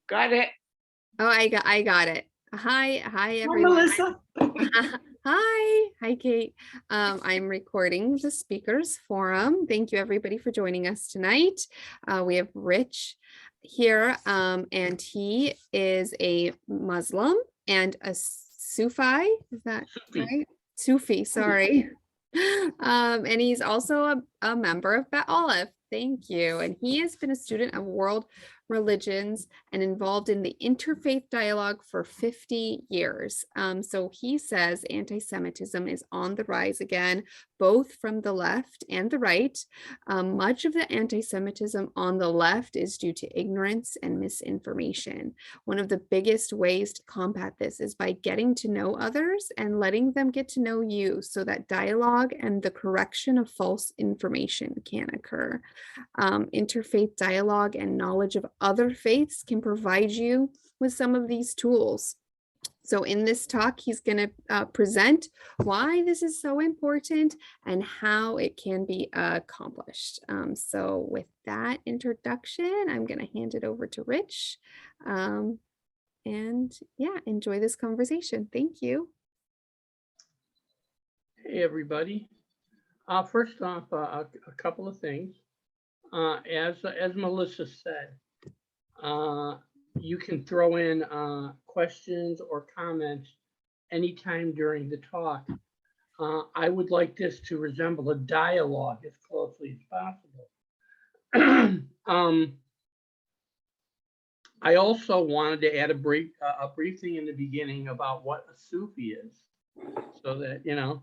Got it. Oh, I got it. Hi Hi, everyone. Melissa. Hi, Kate. I'm recording the speakers forum. Thank you everybody for joining us tonight. We have Rich here, and he is a Muslim and a Sufi. Is that Sufi. right? Sufi, sorry. And he's also a member of Bet Alef. Thank you. And he has been a student of world religions and involved in the interfaith dialogue for 50 years. So he says anti-Semitism is on the rise again, both from the left and the right. Much of the anti-Semitism on the left is due to ignorance and misinformation. One of the biggest ways to combat this is by getting to know others and letting them get to know you so that dialogue and the correction of false information can occur. Interfaith dialogue and knowledge of other faiths can provide you with some of these tools. So in this talk, he's going to present why this is so important and how it can be accomplished. So with that introduction, I'm going to hand it over to Rich. And yeah, enjoy this conversation. Thank you. Hey, everybody. First off, a couple of things. As Melissa said, you can throw in questions or comments anytime during the talk. I would like this to resemble a dialogue as closely as possible. I also wanted to add a brief thing in the beginning about what a Sufi is, so that, you know,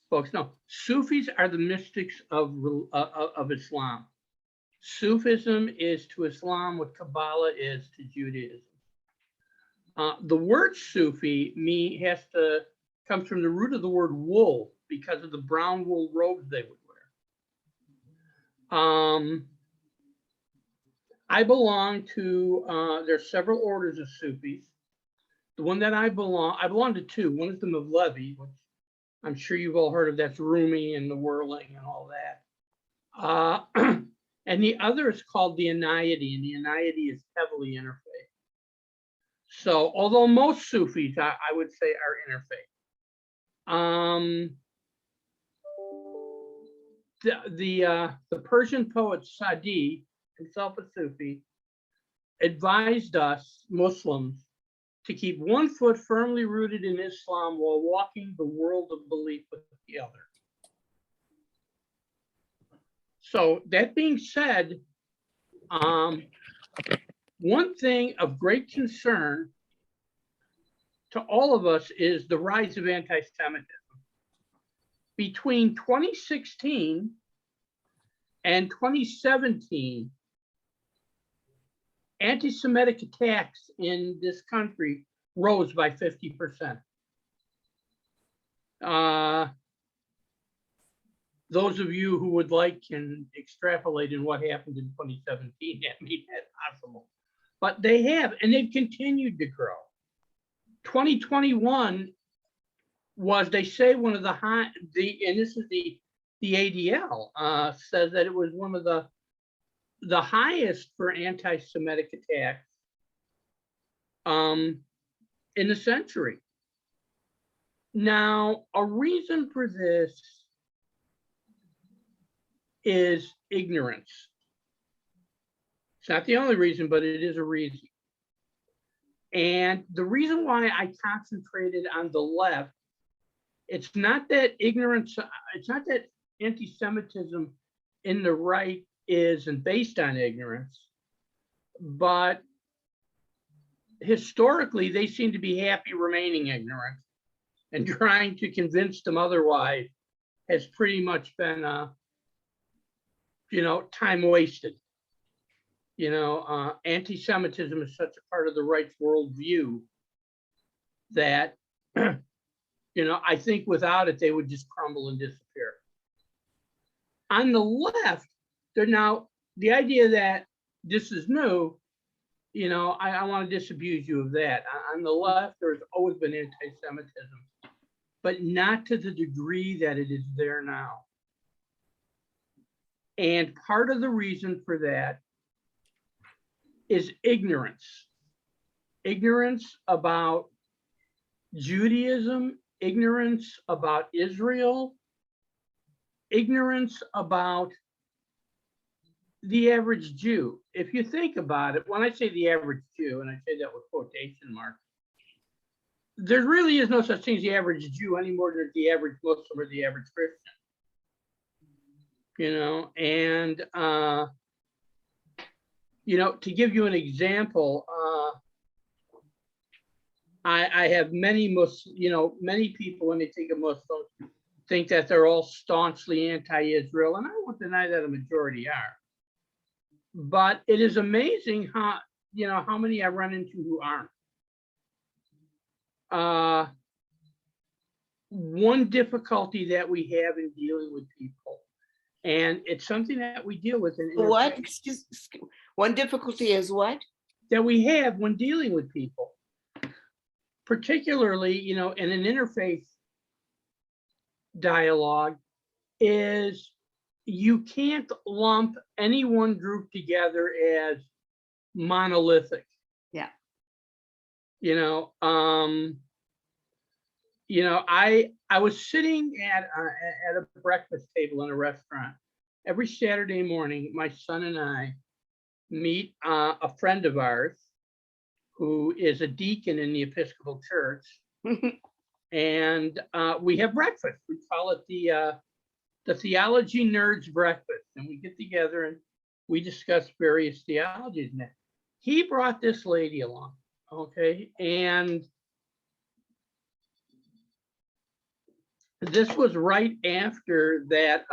folks know. Sufis are the mystics of Islam. Sufism is to Islam what Kabbalah is to Judaism. The word Sufi comes from the root of the word wool because of the brown wool robes they would wear. I belong to, there's several orders of Sufis. The one that I belong to two. One is the Mevlevi, which I'm sure you've all heard of. That's Rumi and the whirling and all that. And the other is called the Anayati, and the Anayati is heavily interfaith. So, although most Sufis, I would say, are interfaith. The Persian poet Sadi, himself a Sufi, advised us Muslims to keep one foot firmly rooted in Islam while walking the world of belief with the other. So that being said, one thing of great concern to all of us is the rise of anti-Semitism. Between 2016 and 2017, anti-Semitic attacks in this country rose by 50%. Those of you who would like can extrapolate in what happened in 2017. That made that possible. But they have, and they've continued to grow. 2021 was, they say, one of the high, and this is the ADL, says that it was one of the highest for anti-Semitic attacks in the century. Now, a reason for this is ignorance. It's not the only reason, but it is a reason. And the reason why I concentrated on the left, it's not that ignorance, it's not that anti-Semitism in the right isn't based on ignorance, but historically they seem to be happy remaining ignorant, and trying to convince them otherwise has pretty much been time wasted. Anti-Semitism is such a part of the right's worldview that, I think without it, they would just crumble and disappear. On the left, they're now, the idea that this is new, I want to disabuse you of that. On the left, there's always been anti-Semitism, but not to the degree that it is there now. And part of the reason for that is ignorance. ignorance about Judaism, ignorance about Israel, ignorance about the average Jew. If you think about it, when I say the average Jew, and I say that with quotation marks, there really is no such thing as the average Jew any more than the average Muslim or the average Christian. You know, and you know, to give you an example, I have many many people when they think of Muslims think that they're all staunchly anti-Israel, and I won't deny that a majority are. But it is amazing how how many I run into who aren't. One difficulty that we have in dealing with people, and it's something that we deal with in What? One difficulty is what? That we have when dealing with people, particularly, in an interfaith dialogue, is you can't lump any one group together as monolithic. Yeah. I was sitting at a breakfast table in a restaurant every Saturday morning. My son and I meet a friend of ours who is a deacon in the Episcopal Church, and we have breakfast. We call it the Theology Nerds Breakfast, and we get together and we discuss various theologies. And he brought this lady along, okay, and this was right after that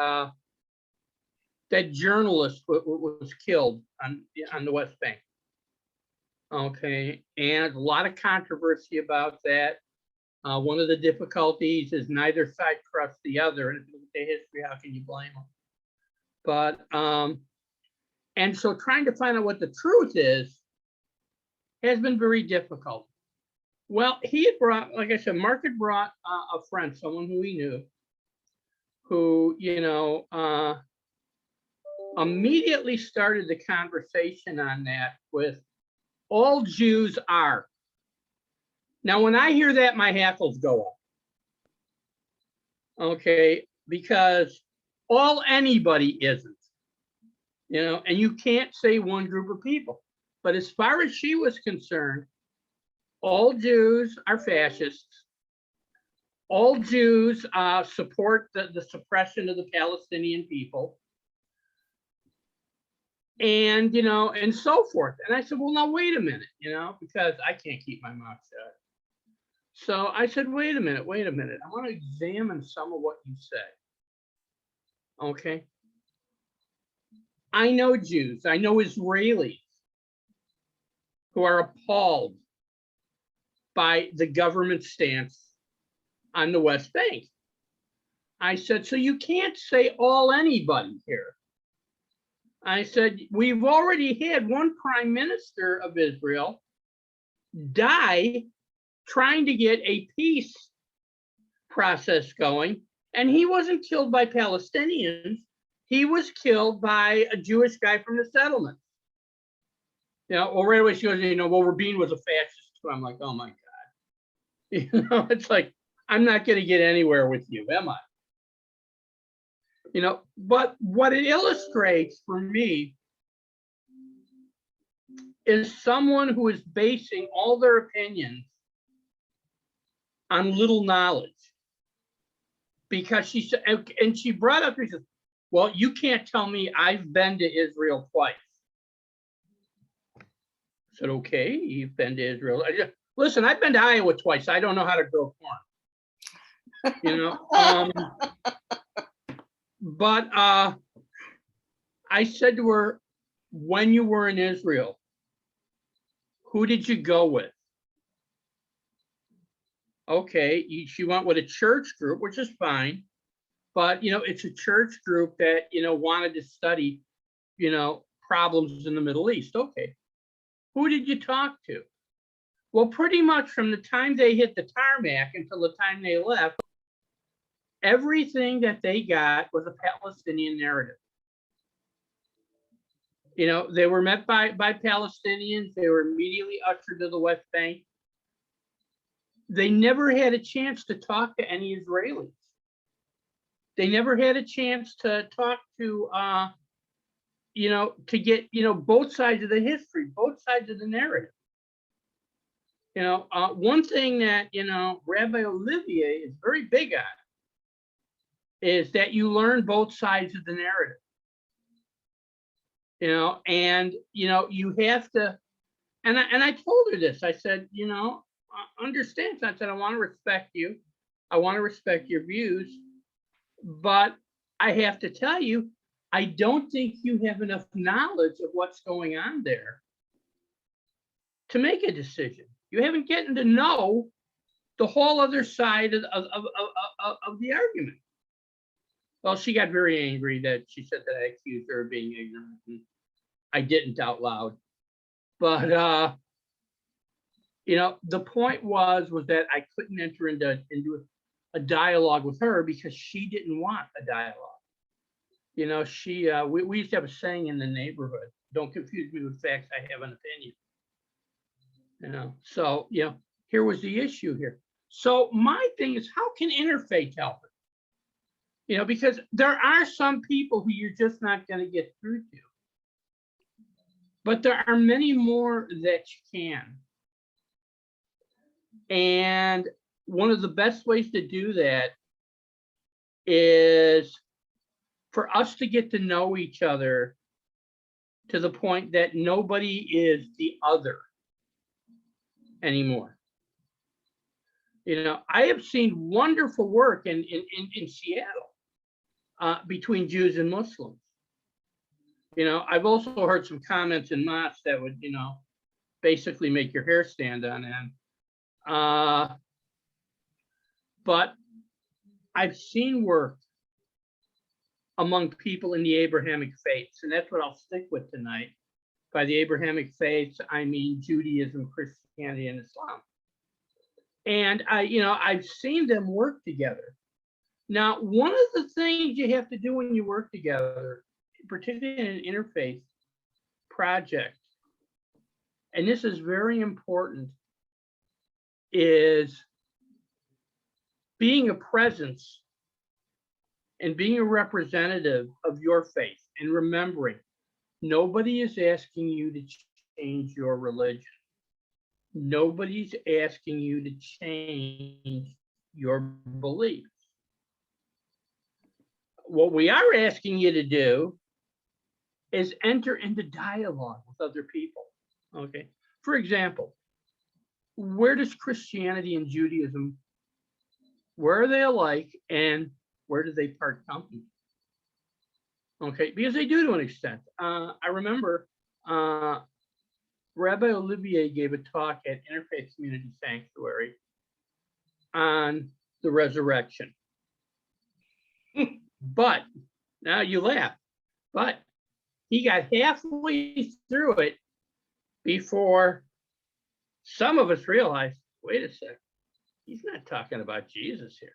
that journalist was killed on the West Bank. Okay, and a lot of controversy about that. One of the difficulties is neither side trusts the other, and if you look at the history, how can you blame them? But and so trying to find out what the truth is has been very difficult. Well, he had brought, like I said, Mark had brought a friend, someone who he knew, who immediately started the conversation on that with, all Jews are. Now, when I hear that, my hackles go up. Okay, because all anybody isn't, and you can't say one group of people. But as far as she was concerned, all Jews are fascists. All Jews support the suppression of the Palestinian people. And, and so forth. And I said, well, now, wait a minute, because I can't keep my mouth shut. So I said, wait a minute. I want to examine some of what you say. Okay. I know Jews, I know Israelis who are appalled by the government stance on the West Bank. I said, so you can't say all anybody here. I said, we've already had one prime minister of Israel die trying to get a peace process going, and he wasn't killed by Palestinians. He was killed by a Jewish guy from the settlement. Well, right away she goes, well, Rabin was a fascist too. I'm like, oh my God. It's like, I'm not going to get anywhere with you, am I? But what it illustrates for me is someone who is basing all their opinions on little knowledge. Because she said, and she brought up, she says, well, you can't tell me I've been to Israel twice. I said, okay, you've been to Israel. Listen, I've been to Iowa twice. I don't know how to grow corn. But I said to her, when you were in Israel, who did you go with? Okay, she went with a church group, which is fine. But, it's a church group that, wanted to study, problems in the Middle East. Okay. Who did you talk to? Well, pretty much from the time they hit the tarmac until the time they left, everything that they got was a Palestinian narrative. You know, they were met by Palestinians. They were immediately ushered to the West Bank. They never had a chance to talk to any Israelis. They never had a chance to talk to, you know, to get, you know, both sides of the history, both sides of the narrative. You know, one thing that, you know, Rabbi Olivier is very big on is that you learn both sides of the narrative. You know, and, you know, you have to, and I told her this, I said, you know, understand, I said, I want to respect you. I want to respect your views, but I have to tell you, I don't think you have enough knowledge of what's going on there to make a decision. You haven't gotten to know the whole other side of the argument. Well, she got very angry that she said that I accused her of being ignorant. And I didn't out loud. But, you know, the point was that I couldn't enter into a dialogue with her because she didn't want a dialogue. You know, we used to have a saying in the neighborhood, don't confuse me with facts, I have an opinion. You know, so, you know, here was the issue here. So my thing is, how can interfaith help it? You know, because there are some people who you're just not going to get through to. But there are many more that you can. And one of the best ways to do that is for us to get to know each other to the point that nobody is the other anymore. You know, I have seen wonderful work in Seattle between Jews and Muslims. You know, I've also heard some comments in mosques that would, you know, basically make your hair stand on end. But I've seen work among people in the Abrahamic faiths, and that's what I'll stick with tonight. By the Abrahamic faiths, I mean Judaism, Christianity, and Islam. And I've seen them work together. Now, one of the things you have to do when you work together, particularly in an interfaith project, and this is very important, is being a presence and being a representative of your faith, and remembering nobody is asking you to change your religion. Nobody's asking you to change your beliefs. What we are asking you to do is enter into dialogue with other people. Okay. For example, where does Christianity and Judaism, where are they alike, and where do they part company? Okay, because they do to an extent. I remember Rabbi Olivier gave a talk at Interfaith Community Sanctuary on the resurrection. But now you laugh, but he got halfway through it before some of us realized, wait a sec, he's not talking about Jesus here.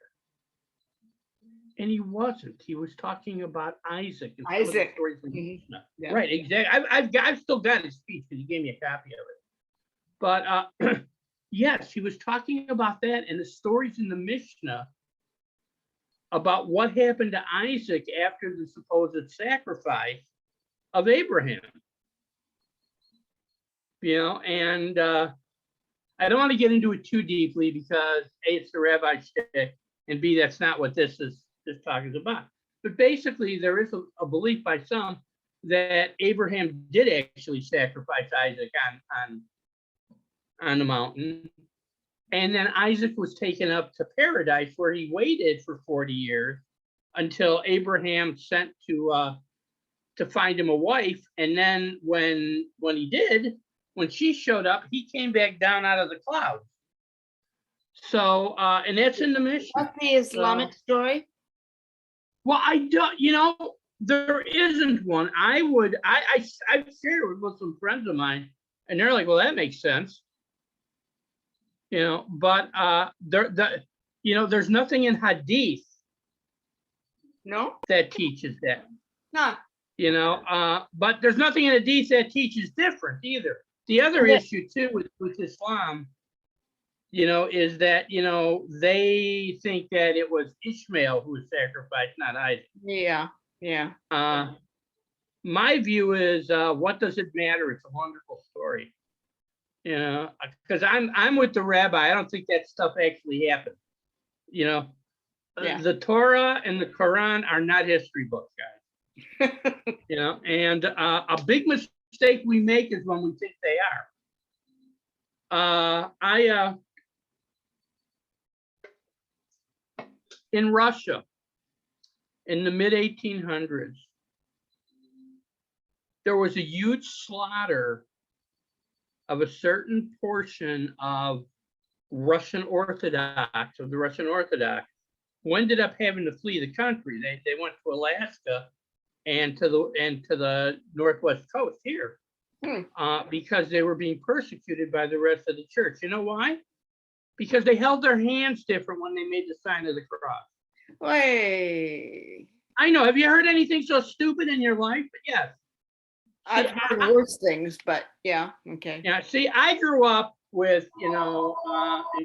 And he wasn't. He was talking about Isaac. And Isaac. Yeah. Right, exactly. I've still got his speech because he gave me a copy of it. But yes, he was talking about that and the stories in the Mishnah about what happened to Isaac after the supposed sacrifice of Abraham. You know, and I don't want to get into it too deeply because A, it's the rabbi shtick, and B, that's not what this talk is about. But basically, there is a belief by some that Abraham did actually sacrifice Isaac on the mountain. And then Isaac was taken up to paradise, where he waited for 40 years until Abraham sent to find him a wife. And then when he did, when she showed up, he came back down out of the clouds. So, and that's in the Mishnah. What's the Islamic story? Well, I don't, you know, there isn't one. I've shared it with some friends of mine, and they're like, well, that makes sense. You know, but there's nothing in Hadith No? that teaches that. No. But there's nothing in the hadith that teaches different either. The other issue too with Islam, is that, they think that it was Ishmael who was sacrificed, not Isaac. Yeah. My view is, what does it matter? It's a wonderful story. Because I'm with the rabbi. I don't think that stuff actually happened. Yeah. The Torah and the Quran are not history books, guys. And a big mistake we make is when we think they are. In Russia, in the mid 1800s, there was a huge slaughter of a certain portion of the Russian Orthodox, who ended up having to flee the country. They went to Alaska and to the northwest coast here, because they were being persecuted by the rest of the church. You know why? Because they held their hands different when they made the sign of the cross. Wait. I know. Have you heard anything so stupid in your life? But yes. I've heard worse things, but yeah, okay. Yeah. See, I grew up with, in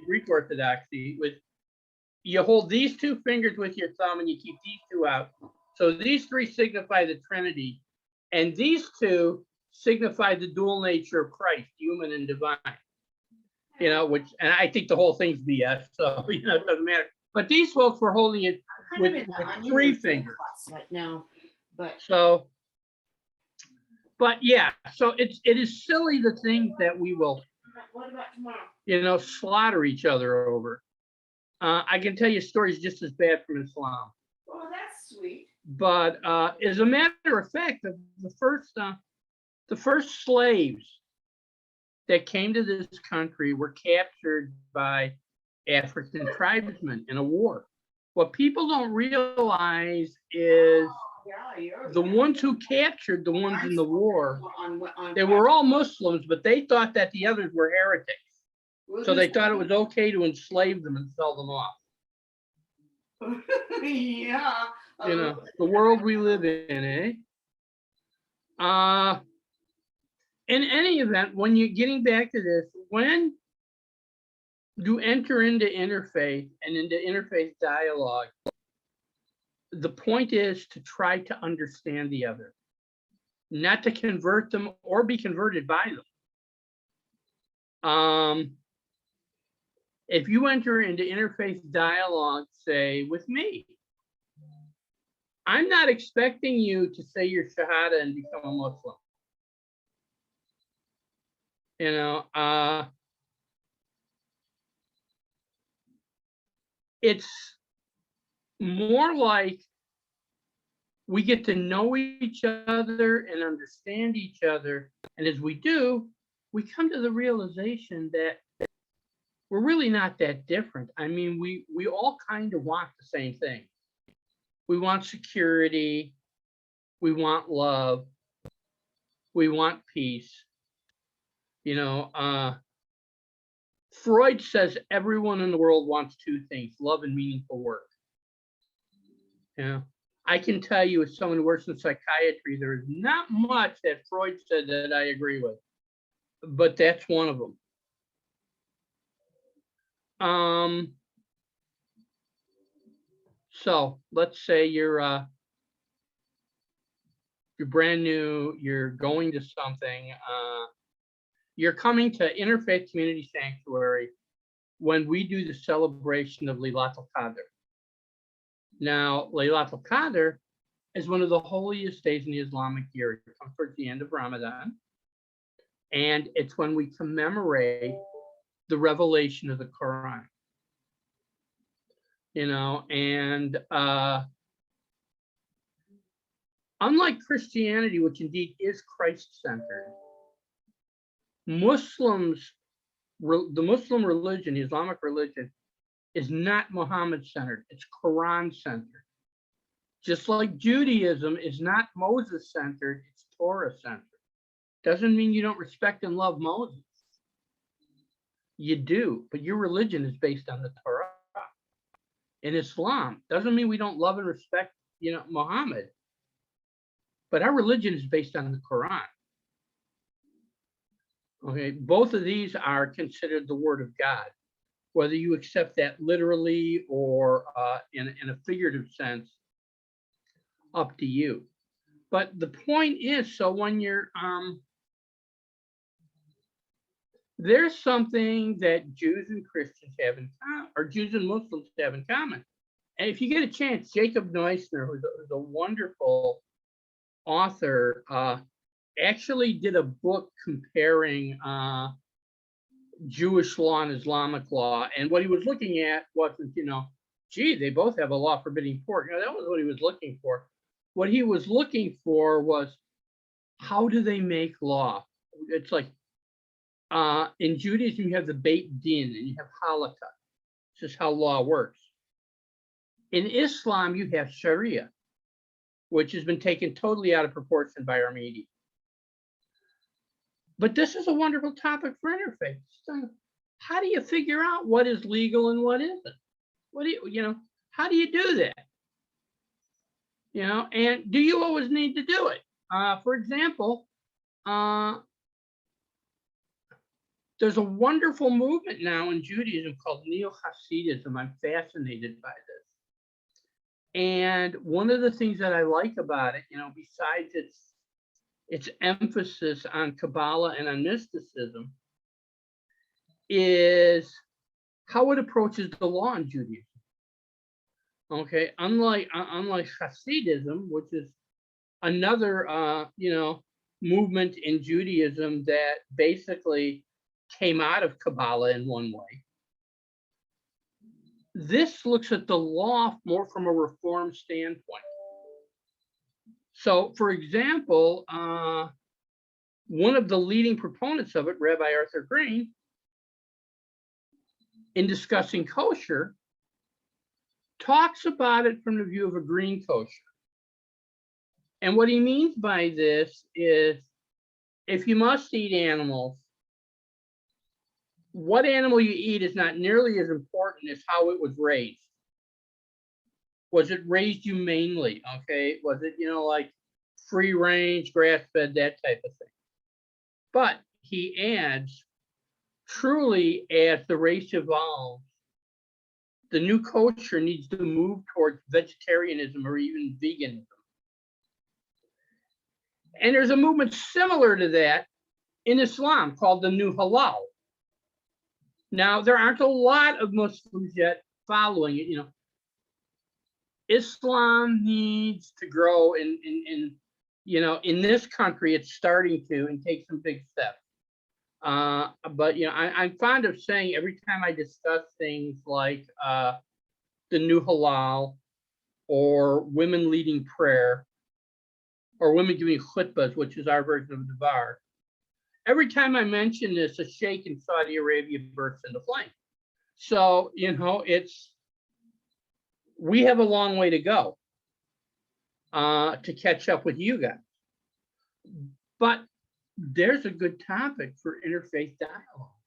Greek Orthodoxy, with you hold these two fingers with your thumb and you keep these two out. So these three signify the Trinity, and these two signify the dual nature of Christ, human and divine. And I think the whole thing's BS, so it doesn't matter. But these folks were holding it with three fingers right now, but yeah, so it is silly, the things that we will, what about tomorrow? slaughter each other over. I can tell you stories just as bad from Islam. Oh, that's sweet. But as a matter of fact, the first slaves that came to this country were captured by African tribesmen in a war. What people don't realize is the ones who captured the ones in the war, they were all Muslims, but they thought that the others were heretics. So they thought it was okay to enslave them and sell them off. Yeah. The world we live in, eh? In any event, when you're getting back to this, when you enter into interfaith and into interfaith dialogue, the point is to try to understand the other, not to convert them or be converted by them. If you enter into interfaith dialogue, say with me, I'm not expecting you to say your Shahada and become a Muslim. It's more like we get to know each other and understand each other. And as we do, we come to the realization that we're really not that different. I mean, we all kind of want the same thing. We want security. We want love. We want peace. Freud says everyone in the world wants two things: love and meaningful work. I can tell you, as someone who works in psychiatry, there is not much that Freud said that I agree with, but that's one of them. So let's say you're brand new, you're going to something, you're coming to Interfaith Community Sanctuary when we do the celebration of Laylat al-Qadr. Now, Laylat al-Qadr is one of the holiest days in the Islamic year. It comes towards the end of Ramadan, and it's when we commemorate the revelation of the Quran. Unlike Christianity, which indeed is Christ-centered, the Muslim religion, the Islamic religion, is not Muhammad-centered, it's Quran-centered. Just like Judaism is not Moses-centered, it's Torah-centered. Doesn't mean you don't respect and love Moses. You do, but your religion is based on the Torah. In Islam, doesn't mean we don't love and respect, Muhammad. but our religion is based on the Quran. Okay, both of these are considered the word of God, whether you accept that literally or in a figurative sense, up to you. But the point is, so when you're, there's something that Jews and Christians have in common, or Jews and Muslims have in common. And if you get a chance, Jacob Neusner, who's a wonderful author, actually did a book comparing Jewish law and Islamic law. And what he was looking at wasn't, gee, they both have a law forbidding pork. That was what he was looking for. What he was looking for was, how do they make law? It's like, in Judaism, you have the Beit Din and you have halakha. This is how law works. In Islam, you have Sharia, which has been taken totally out of proportion by our media. But this is a wonderful topic for interfaith. So how do you figure out what is legal and what isn't? What do you, how do you do that? And do you always need to do it? For example, there's a wonderful movement now in Judaism called neo-Hasidism. I'm fascinated by this. And one of the things that I like about it, besides its emphasis on Kabbalah and on mysticism, is how it approaches the law in Judaism. Okay, unlike Hasidism, which is another movement in Judaism that basically came out of Kabbalah in one way. This looks at the law more from a reform standpoint. So, for example, one of the leading proponents of it, Rabbi Arthur Green, in discussing kosher, talks about it from the view of a green kosher. And what he means by this is, if you must eat animals, what animal you eat is not nearly as important as how it was raised. Was it raised humanely? Okay, was it, like free range, grass fed, that type of thing? But he adds, truly, as the race evolves, the new kosher needs to move towards vegetarianism or even veganism. And there's a movement similar to that in Islam called the new halal. Now, there aren't a lot of Muslims yet following it. Islam needs to grow in this country. It's starting to and take some big steps. But I'm fond of saying, every time I discuss things like the new halal or women leading prayer or women giving khutbahs, which is our version of Devar, every time I mention this, a sheikh in Saudi Arabia bursts into flame. So, we have a long way to go to catch up with you guys. But there's a good topic for interfaith dialogue.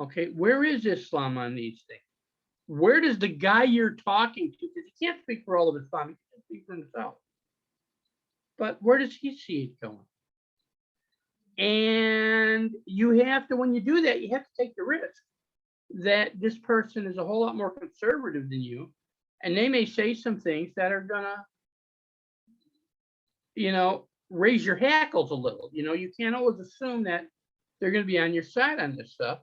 Okay, where is Islam on these things? Where does the guy you're talking to, because he can't speak for all of Islam, he can speak for himself. But where does he see it going? And you have to, when you do that, you have to take the risk that this person is a whole lot more conservative than you, and they may say some things that are gonna, raise your hackles a little. You can't always assume that they're gonna be on your side on this stuff.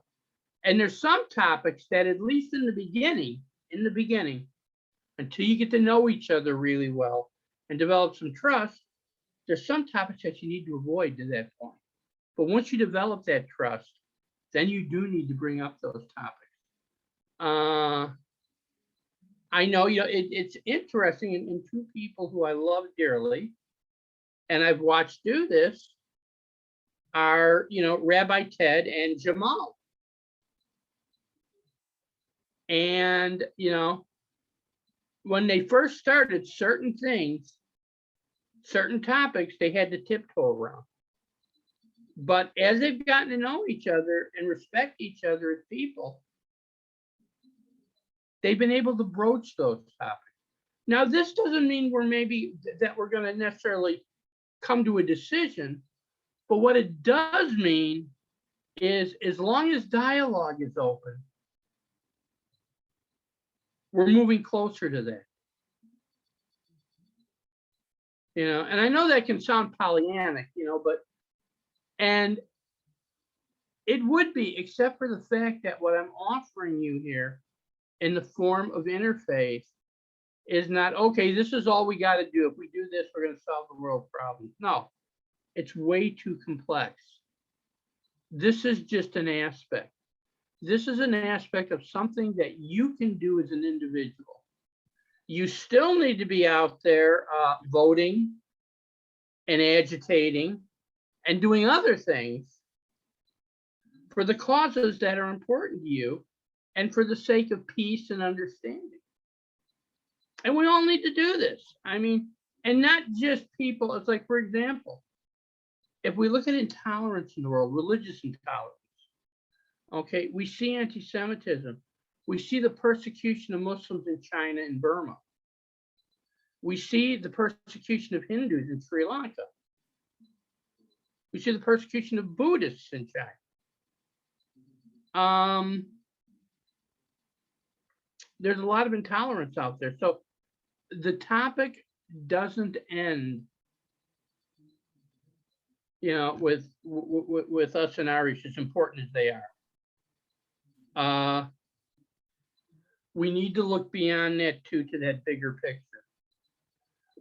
And there's some topics that, at least in the beginning, until you get to know each other really well and develop some trust, there's some topics that you need to avoid to that point. But once you develop that trust, then you do need to bring up those topics. I know, it's interesting, and two people who I love dearly, and I've watched do this, are, Rabbi Ted and Jamal. And, when they first started, certain things, certain topics, they had to tiptoe around. But as they've gotten to know each other and respect each other as people, they've been able to broach those topics. Now, this doesn't mean we're going to necessarily come to a decision. But what it does mean is, as long as dialogue is open, we're moving closer to that. You know, and I know that can sound Pollyannic, you know, and it would be, except for the fact that what I'm offering you here in the form of interfaith is not, okay, this is all we got to do. If we do this, we're going to solve the world's problems. No, it's way too complex. This is just an aspect. This is an aspect of something that you can do as an individual. You still need to be out there voting and agitating and doing other things for the causes that are important to you and for the sake of peace and understanding. And we all need to do this. I mean, and not just people. It's like, for example, if we look at intolerance in the world, religious intolerance, okay, we see anti-Semitism. We see the persecution of Muslims in China and Burma. We see the persecution of Hindus in Sri Lanka. We see the persecution of Buddhists in China. There's a lot of intolerance out there. So the topic doesn't end, you know, with us and Irish, as important as they are. We need to look beyond that too, to that bigger picture.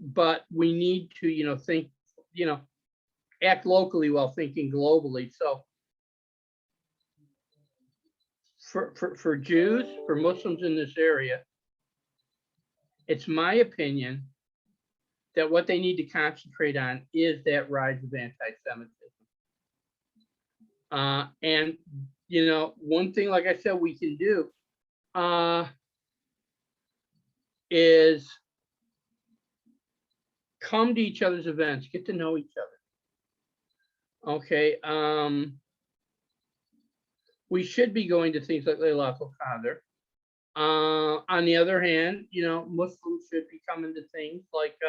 But we need to, you know, think, you know, act locally while thinking globally. So for Jews, for Muslims in this area, it's my opinion that what they need to concentrate on is that rise of anti-Semitism. And, you know, one thing, like I said, we can do is come to each other's events, get to know each other. Okay. We should be going to things like Laylatul Qadr. On the other hand, you know, Muslims should be coming to things like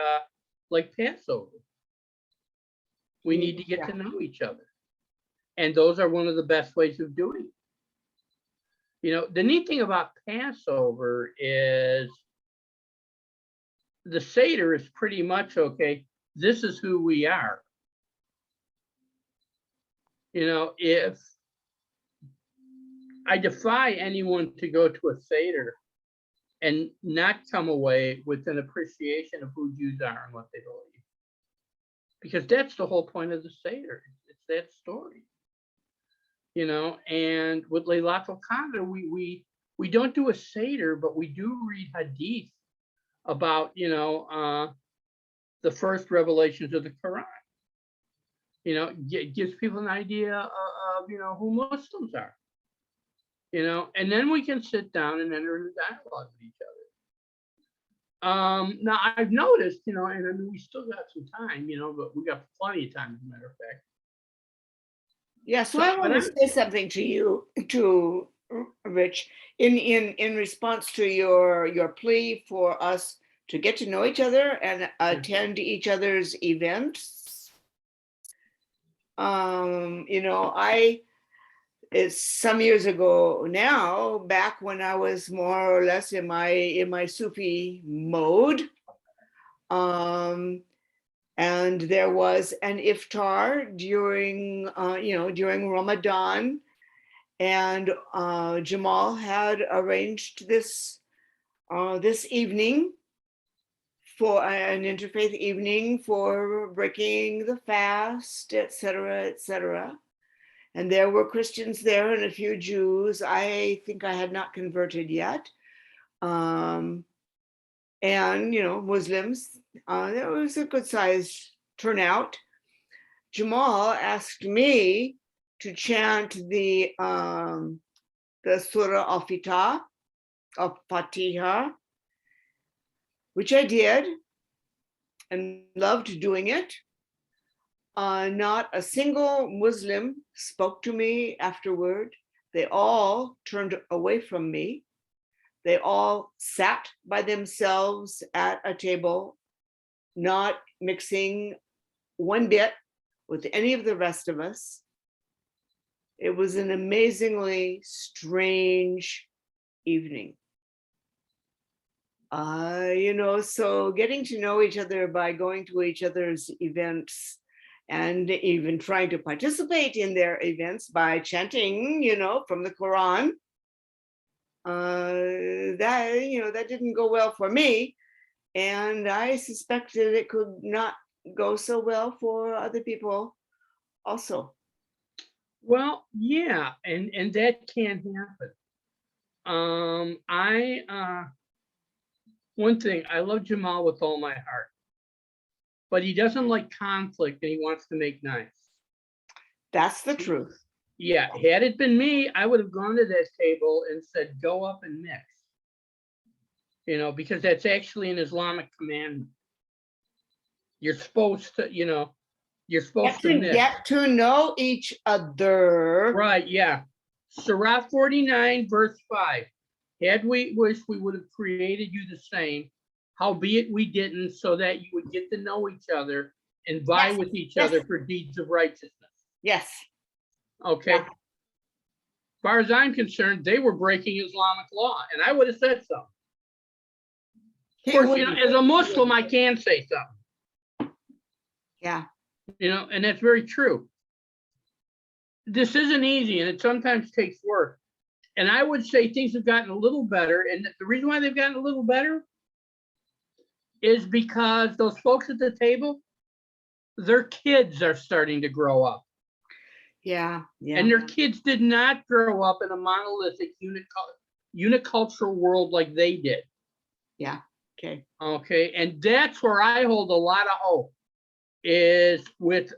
Passover. We need to get to know each other. And those are one of the best ways of doing it. You know, the neat thing about Passover is the Seder is pretty much, okay, this is who we are. You know, if I defy anyone to go to a Seder and not come away with an appreciation of who Jews are and what they believe. Because that's the whole point of the Seder. It's that story. You know, and with Laylatul Qadr, we don't do a Seder, but we do read Hadith about, you know, the first revelations of the Quran. You know, gives people an idea of, you know, who Muslims are. You know, and then we can sit down and enter into dialogue with each other. Now I've noticed, you know, and I mean, we still got some time, you know, but we got plenty of time, as a matter of fact. Yeah, so I want to say something to you, to Rich, in response to your plea for us to get to know each other and attend each other's events. You know, it's some years ago now, back when I was more or less in my Sufi mode. And there was an iftar during, you know, during Ramadan, and Jamal had arranged this evening for an interfaith evening for breaking the fast, etc., etc. And there were Christians there and a few Jews. I think I had not converted yet. And, you know, Muslims. There was a good sized turnout. Jamal asked me to chant the Surah Al-Fatiha, which I did and loved doing it. Not a single Muslim spoke to me afterward. They all turned away from me. They all sat by themselves at a table, not mixing one bit with any of the rest of us. It was an amazingly strange evening. So getting to know each other by going to each other's events and even trying to participate in their events by chanting, from the Quran, that didn't go well for me. And I suspected it could not go so well for other people also. Well, yeah, and that can happen. One thing, I love Jamal with all my heart, but he doesn't like conflict and he wants to make nice. That's the truth. Yeah, had it been me, I would have gone to that table and said, go up and mix. Because that's actually an Islamic commandment. You're supposed to, you're supposed to mix. Get to know each other. Right, yeah. Surah 49, verse 5. Had we wished, we would have created you the same, howbeit we didn't, so that you would get to know each other and vie with each other for deeds of righteousness. Yes. Okay. Yeah. As far as I'm concerned, they were breaking Islamic law, and I would have said so. Of course, as a Muslim, I can say something. Yeah. And that's very true. This isn't easy, and it sometimes takes work. And I would say things have gotten a little better. And the reason why they've gotten a little better is because those folks at the table, their kids are starting to grow up. Yeah. And their kids did not grow up in a monolithic unicultural world like they did. Yeah. Okay. Okay. And that's where I hold a lot of hope, is with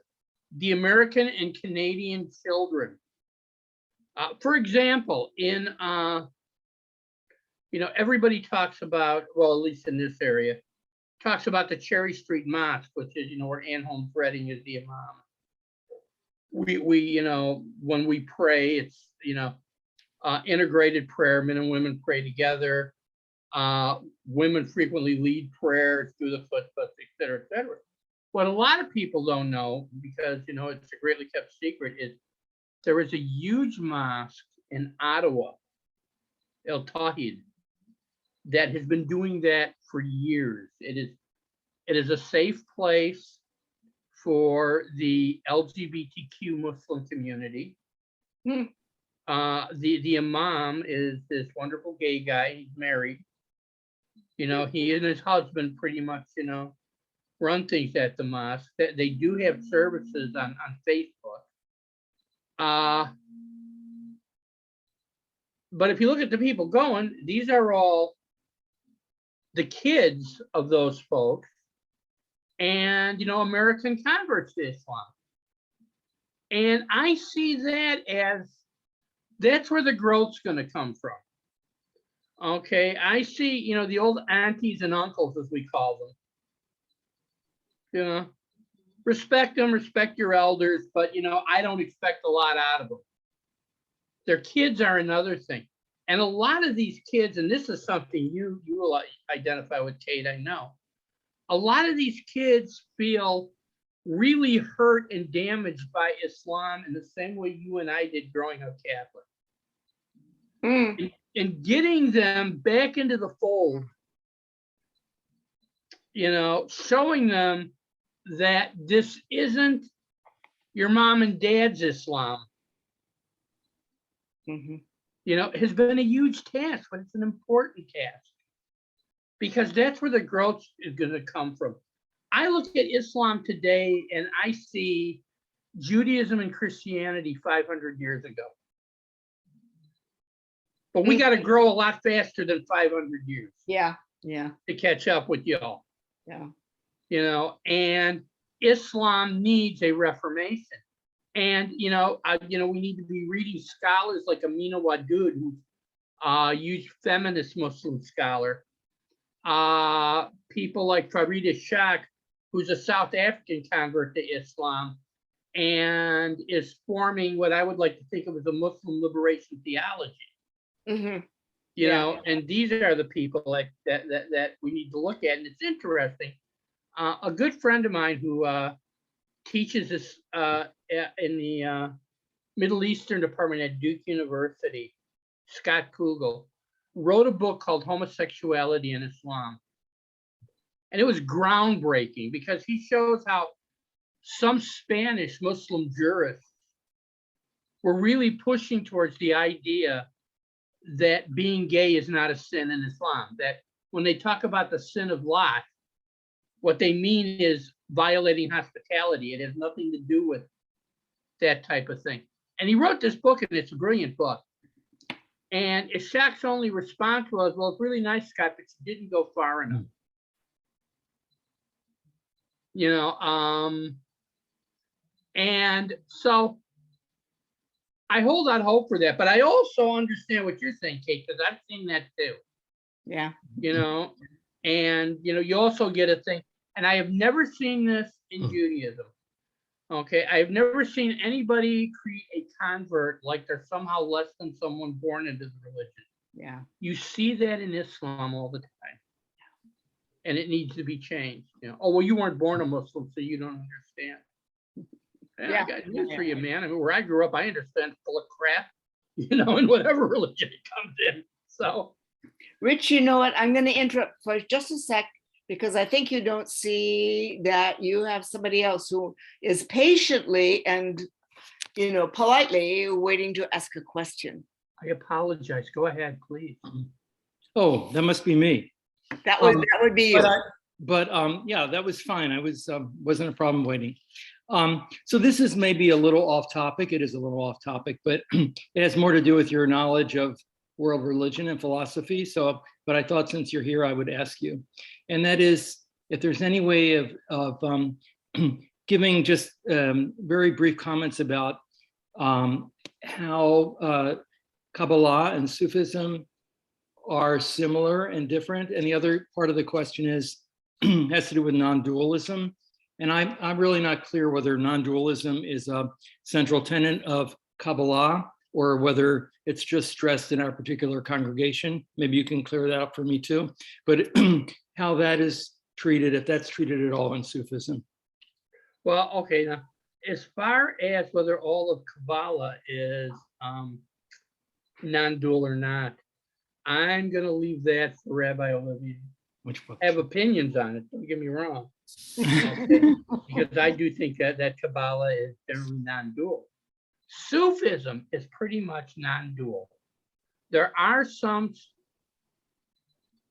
the American and Canadian children. For example, everybody talks about, well, at least in this area, talks about the Cherry Street Mosque, which is, where Ann Holmes Redding is the imam. We when we pray, it's, integrated prayer. Men and women pray together. Women frequently lead prayers through the footsteps, et cetera, et cetera. What a lot of people don't know, because, it's a greatly kept secret, is there is a huge mosque in Ottawa, El Tawhid, that has been doing that for years. It is a safe place for the LGBTQ Muslim community. The imam is this wonderful gay guy. He's married. He and his husband pretty much, run things at the mosque. They do have services on Facebook. But if you look at the people going, these are all the kids of those folks and, American converts to Islam. And I see that as, that's where the growth's going to come from. Okay, I see, the old aunties and uncles, as we call them. Respect them, respect your elders, but, I don't expect a lot out of them. Their kids are another thing. And a lot of these kids, and this is something you will identify with, Kate, I know. A lot of these kids feel really hurt and damaged by Islam in the same way you and I did growing up Catholic. And getting them back into the fold, showing them that this isn't your mom and dad's Islam, has been a huge task, but it's an important task, because that's where the growth is going to come from. I look at Islam today and I see Judaism and Christianity 500 years ago. But we got to grow a lot faster than 500 years. Yeah. To catch up with y'all. Yeah. And Islam needs a reformation. And, we need to be reading scholars like Amina Wadud, who's a huge feminist Muslim scholar. People like Farida Shak, who's a South African convert to Islam and is forming what I would like to think of as a Muslim liberation theology. And these are the people that we need to look at. And it's interesting. A good friend of mine who teaches this in the Middle Eastern department at Duke University, Scott Kugel, wrote a book called Homosexuality in Islam. And it was groundbreaking because he shows how some Spanish Muslim jurists were really pushing towards the idea that being gay is not a sin in Islam. That when they talk about the sin of Lot, what they mean is violating hospitality. It has nothing to do with that type of thing. And he wrote this book, and it's a brilliant book. And Ishaq's only response was, well, it's really nice, Scott, but you didn't go far enough. You know, and so I hold out hope for that, but I also understand what you're saying, Kate, because I've seen that too. Yeah. You know, and you know, you also get a thing, and I have never seen this in Judaism. Okay, I've never seen anybody create a convert like they're somehow less than someone born into the religion. Yeah. You see that in Islam all the time. And it needs to be changed. You know, oh, well, you weren't born a Muslim, so you don't understand. Yeah, I got news for you, man. I mean, where I grew up, I understand full of crap, you know, in whatever religion it comes in. So, Rich, you know what? I'm going to interrupt for just a sec because I think you don't see that you have somebody else who is patiently and, you know, politely waiting to ask a question. I apologize. Go ahead, please. Oh, that must be me. That would be you. But yeah, that was fine. I was wasn't a problem waiting. So this is maybe a little off topic. It is a little off topic, but it has more to do with your knowledge of world religion and philosophy. So, but I thought since you're here, I would ask you, and that is if there's any way of giving just very brief comments about how Kabbalah and Sufism are similar and different. And the other part of the question is has to do with non-dualism. And I'm really not clear whether non-dualism is a central tenet of Kabbalah or whether it's just stressed in our particular congregation. Maybe you can clear that up for me too. But how that is treated, if that's treated at all in Sufism. Well, okay. Now, as far as whether all of Kabbalah is non-dual or not, I'm going to leave that for Rabbi Olivier. Which book? I have opinions on it, don't get me wrong. Okay? Because I do think that Kabbalah is generally non-dual. Sufism is pretty much non-dual. There are some,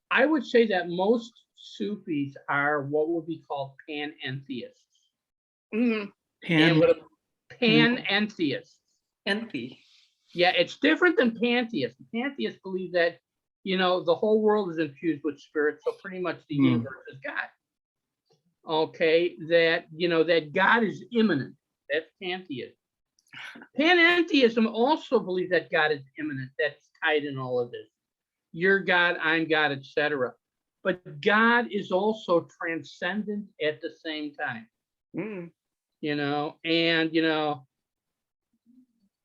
I would say that most Sufis are what would be called panentheists. Mhm. Panentheists. Envy. Yeah, it's different than pantheists. Pantheists believe that, you know, the whole world is infused with spirit, so pretty much the universe is God. Okay, that, you know, that God is immanent. That's pantheism. Panentheism also believes that God is immanent. That's tied in all of this. You're God, I'm God, etc. But God is also transcendent at the same time. Mm. You know, and, you know,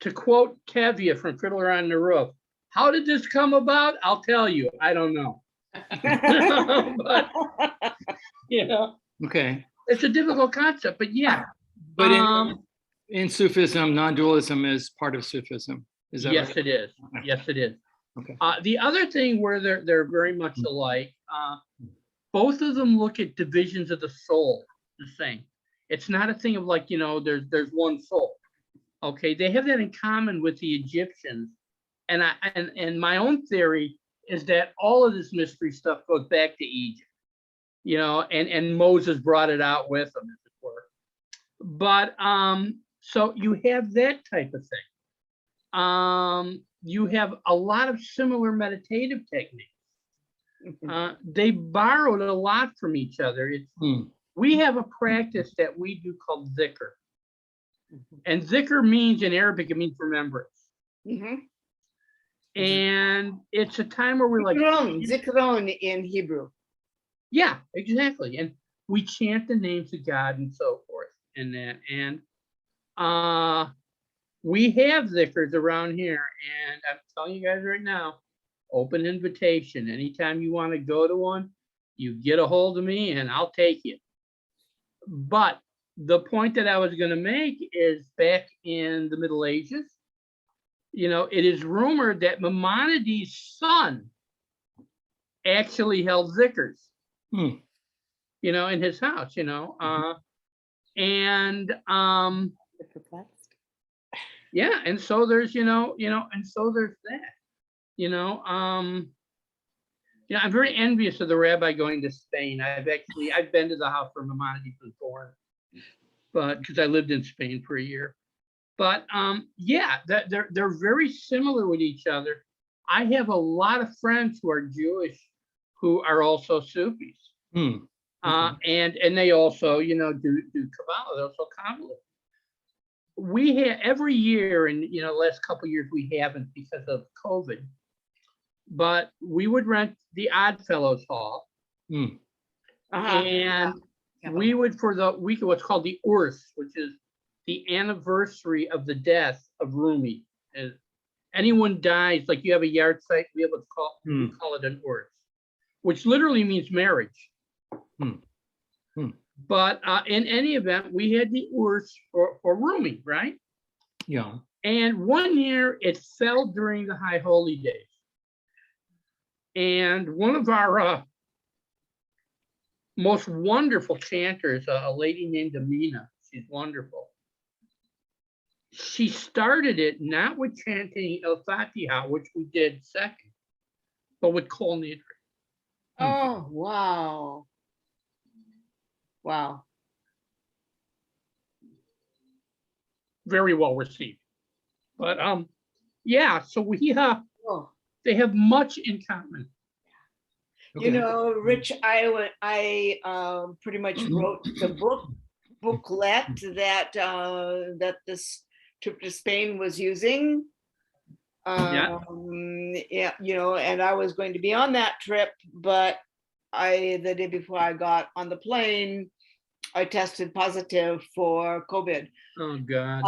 to quote Kevia from Fiddler on the Roof, how did this come about? I'll tell you. I don't know. But, you know, Okay. it's a difficult concept, but yeah. But in Sufism, non-dualism is part of Sufism. Is that yes, right? it is. Yes, it is. Okay. The other thing where they're very much alike, both of them look at divisions of the soul the same. It's not a thing of like, you know, there's one soul. Okay, they have that in common with the Egyptians. And my own theory is that all of this mystery stuff goes back to Egypt, you know, and Moses brought it out with them, as it were. But so you have that type of thing. You have a lot of similar meditative techniques. They borrowed a lot from each other. We have a practice that we do called zikr. And zikr means, in Arabic, it means remembrance. Mm-hmm. And it's a time where we're like, Zikron in Hebrew. yeah, exactly. And we chant the names of God and so forth and that. And we have zikrs around here. And I'm telling you guys right now, open invitation. Anytime you want to go to one, you get a hold of me and I'll take you. But the point that I was going to make is back in the Middle Ages, it is rumored that Maimonides' son actually held zikrs, in his house, and yeah, and so there's, and so there's that, I'm very envious of the rabbi going to Spain. I've been to the house where Maimonides was born, but because I lived in Spain for a year. But yeah, they're very similar with each other. I have a lot of friends who are Jewish who are also Sufis. Okay. And they also, do Kabbalah, they're also Kabbalists. We have every year, and last couple of years we haven't because of COVID, but we would rent the Odd Fellows Hall, and we would, for the week, what's called the Urs, which is the anniversary of the death of Rumi. As anyone dies, like you have a yard site, we have what's called, we call it an Urs, which literally means marriage. But in any event, we had the Urs for Rumi, right? Yeah. And one year it fell during the High Holy Days. And one of our most wonderful chanters, a lady named Amina, she's wonderful. She started it not with chanting El Fatiha, which we did second, but with Kol Nidre. Oh, wow. Wow. Very well received. But yeah, so we Oh. they have much in common. You know, Rich, I pretty much wrote the booklet that this trip to Spain was using. Yeah, and I was going to be on that trip, but the day before I got on the plane, I tested positive for COVID. Oh God.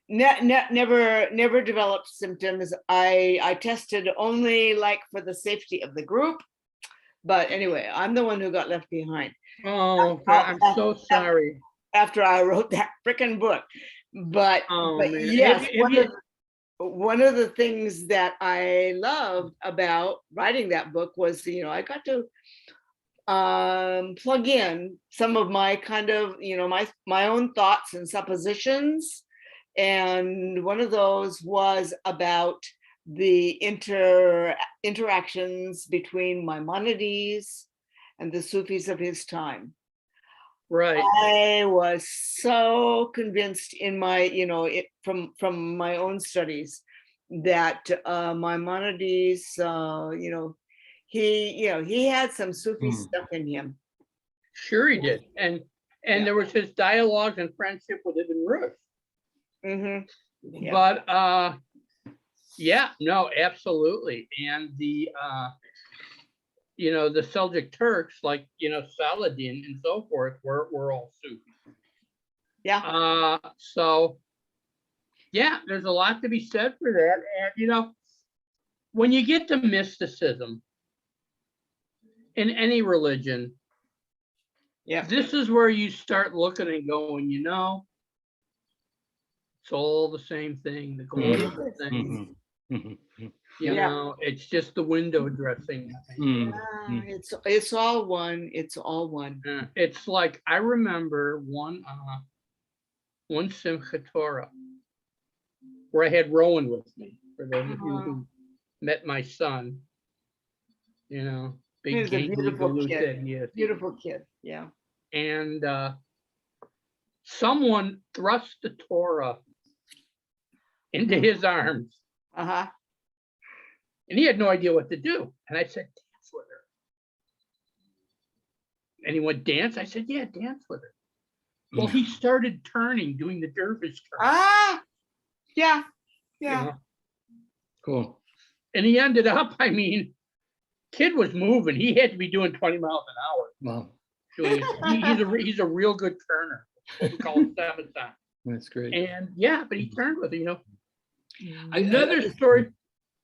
Never developed symptoms. I tested only like for the safety of the group. But anyway, I'm the one who got left behind. Oh, I'm so sorry. After I wrote that freaking book. But yes, one of the things that I loved about writing that book was, I got to plug in some of my kind of, my own thoughts and suppositions. And one of those was about the interactions between Maimonides and the Sufis of his time. Right. I was so convinced in my, from my own studies that Maimonides, he had some Sufi stuff in him. Sure he did. And there was his dialogue and friendship with Ibn Rushd. Yeah. But yeah, no, absolutely. And the the Seljuk Turks, like Saladin and so forth, were all Sufi. Yeah. So yeah, there's a lot to be said for that. And when you get to mysticism in any religion, yeah, this is where you start looking and going, it's all the same thing. The goal is the same. It's just the window dressing. It's all one. It's all one. It's like, I remember one Simchat Torah where I had Rowan with me, for those of you who met my son. Big He's a beautiful kid. Yes. Beautiful kid. Yeah. And someone thrust the Torah into his arms. Uh-huh. And he had no idea what to do. And I said, dance with her. And he went, dance? I said, yeah, dance with her. Well, he started turning, doing the dervish turn. Yeah. Yeah. Cool. And he ended up, kid was moving. He had to be doing 20 miles an hour. Wow. He's a real good turner. We call him Sabaton. That's great. And yeah, but he turned with it, Another story.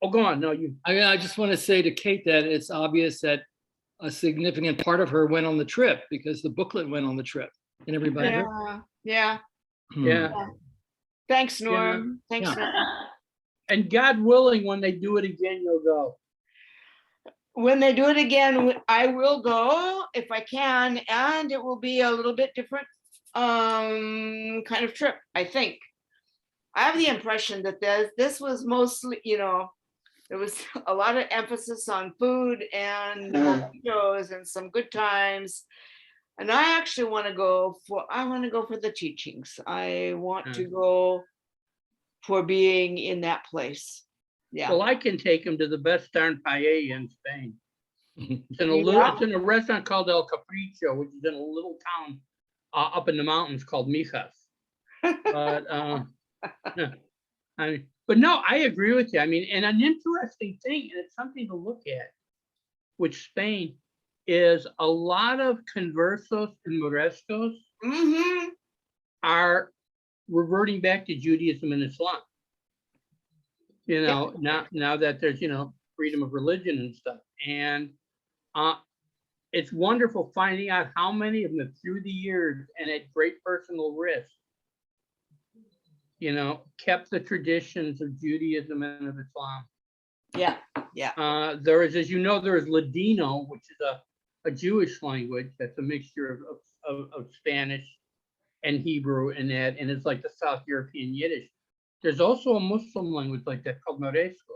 Oh, go on. No, you. I just want to say to Kate that it's obvious that a significant part of her went on the trip because the booklet went on the trip. Can everybody hear? Yeah. Yeah. Thanks, Yeah. Norm. Thanks, Yeah. Norm. And God willing, when they do it again, you'll go. When they do it again, I will go if I can, and it will be a little bit different kind of trip, I think. I have the impression that this was mostly, there was a lot of emphasis on food and mojitos and some good times. And I actually want to go for the teachings. I want to go for being in that place. Yeah. Well, I can take him to the best darn paella in Spain. It's in Yeah. a restaurant called El Capricho, which is in a little town up in the mountains called Mijas. But but no, I agree with you. I mean, and an interesting thing, and it's something to look at with Spain, is a lot of conversos and morescos Mm-hmm. are reverting back to Judaism and Islam. Now that there's freedom of religion and stuff, and it's wonderful finding out how many of them through the years and at great personal risk, kept the traditions of Judaism and of Islam. Yeah. There is, as you know, there is Ladino, which is a Jewish language that's a mixture of Spanish and Hebrew and it's like the South European Yiddish. There's also a Muslim language like that called Moresco.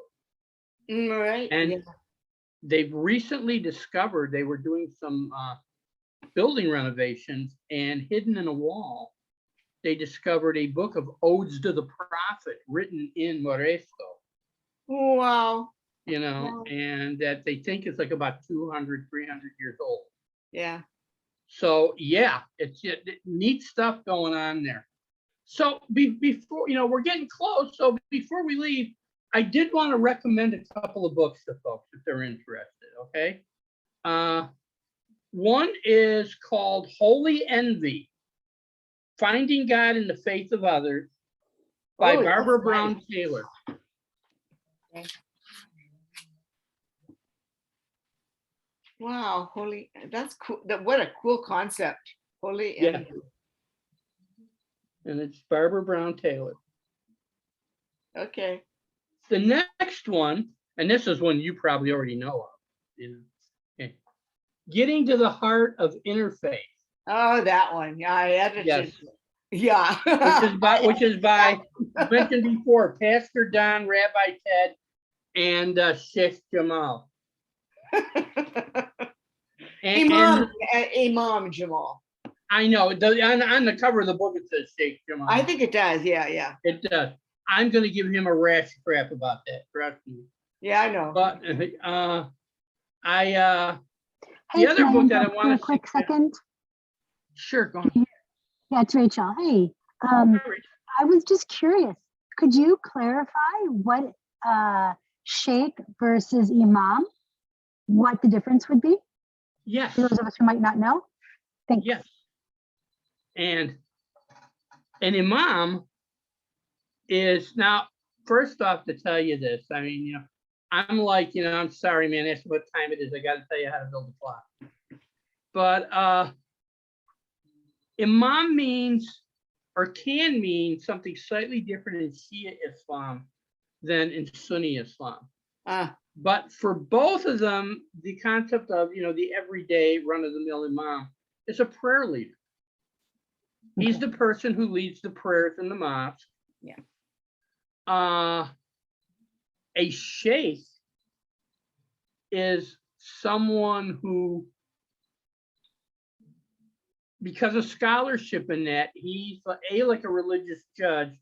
Right. And they've recently discovered, they were doing some building renovations, and hidden in a wall, they discovered a book of odes to the prophet written in Moresco. Wow. And that they think is like about 200, 300 years old. Yeah. So yeah, it's neat stuff going on there. So before, we're getting close. So before we leave, I did want to recommend a couple of books to folks if they're interested, okay? One is called Holy Envy, Finding God in the Faith of Others by Barbara Brown Taylor. Okay. Wow, that's cool. What a cool concept. Holy Envy. And it's Barbara Brown Taylor. Okay. The next one, and this is one you probably already know of, okay. Getting to the Heart of Interfaith. Oh, that one. Yeah, I edited. Yes. Yeah. which is by mentioned before, Pastor Don, Rabbi Ted, and Sheikh Jamal. Imam Jamal. I know on the cover of the book it says Sheikh Jamal. I think it does. Yeah. It does. I'm going to give him a rash crap about that. Trust me. Yeah, I know. But Hey, the other book that I want for a quick second. Sure, go on. Yeah, it's Rachel. Hey, I was just curious. Could you clarify what sheikh versus imam, what the difference would be? Yes. For those of us who might not know. Thank you. Yes. And an imam is, now, first off, to tell you this, I mean, I'm like, I'm sorry, man, that's what time it is. I got to tell you how to build a clock. But imam means, or can mean, something slightly different in Shia Islam than in Sunni Islam. But for both of them, the concept of, the everyday run-of-the-mill imam is a prayer leader. He's the person who leads the prayers in the mosque. Yeah. A sheikh is someone who, because of scholarship in that, he's like a religious judge.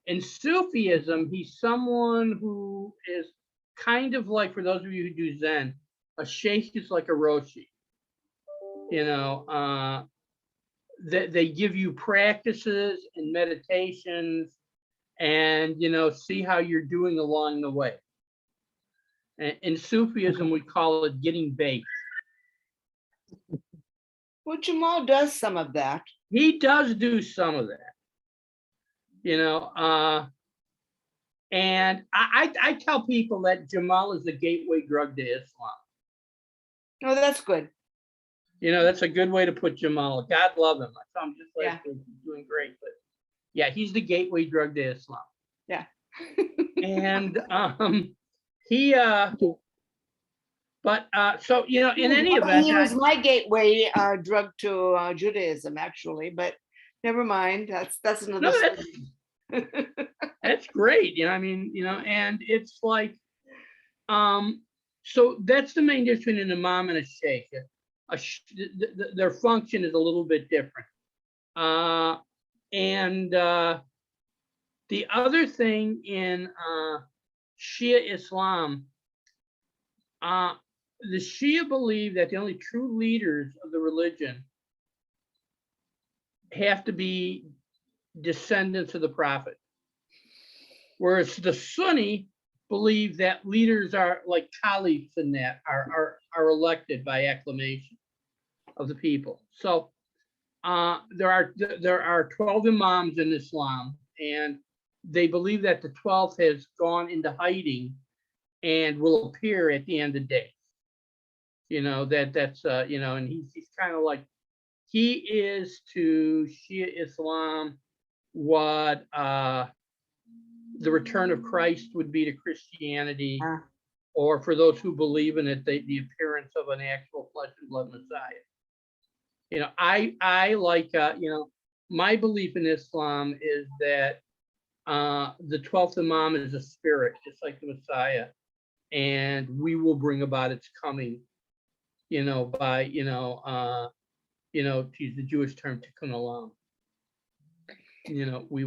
In Sufism, he's someone who is kind of like, for those of you who do Zen, a sheikh is like a Roshi. They give you practices and meditations and, see how you're doing along the way. In Sufism, we call it getting baked. Well, Jamal does some of that. He does do some of that, and I tell people that Jamal is the gateway drug to Islam. Oh, that's good. You know, that's a good way to put Jamal. God love him. I saw him just Yeah. last week. He's doing great. But yeah, he's the gateway drug to Islam. Yeah. And he but so you know, in any event, He was my gateway drug to Judaism, actually, but never mind. That's another no, story. that's great. You know, I mean, you know, and it's like so that's the main difference between an imam and a sheikh. Their function is a little bit different. And the other thing in Shia Islam, the Shia believe that the only true leaders of the religion have to be descendants of the Prophet. Whereas the Sunni believe that leaders are like caliphs in that are elected by acclamation of the people. So there are 12 imams in Islam, and they believe that the 12th has gone into hiding and will appear at the end of days. You know, that's you know, and he's kind of like, he is to Shia Islam what the return of Christ would be to Christianity, or for those who believe in it, the appearance of an actual flesh and blood Messiah. You know, I like you know, my belief in Islam is that the 12th Imam is a spirit, just like the Messiah, and we will bring about its coming, you know, by you know, to use the Jewish term, tikkun olam. You know, we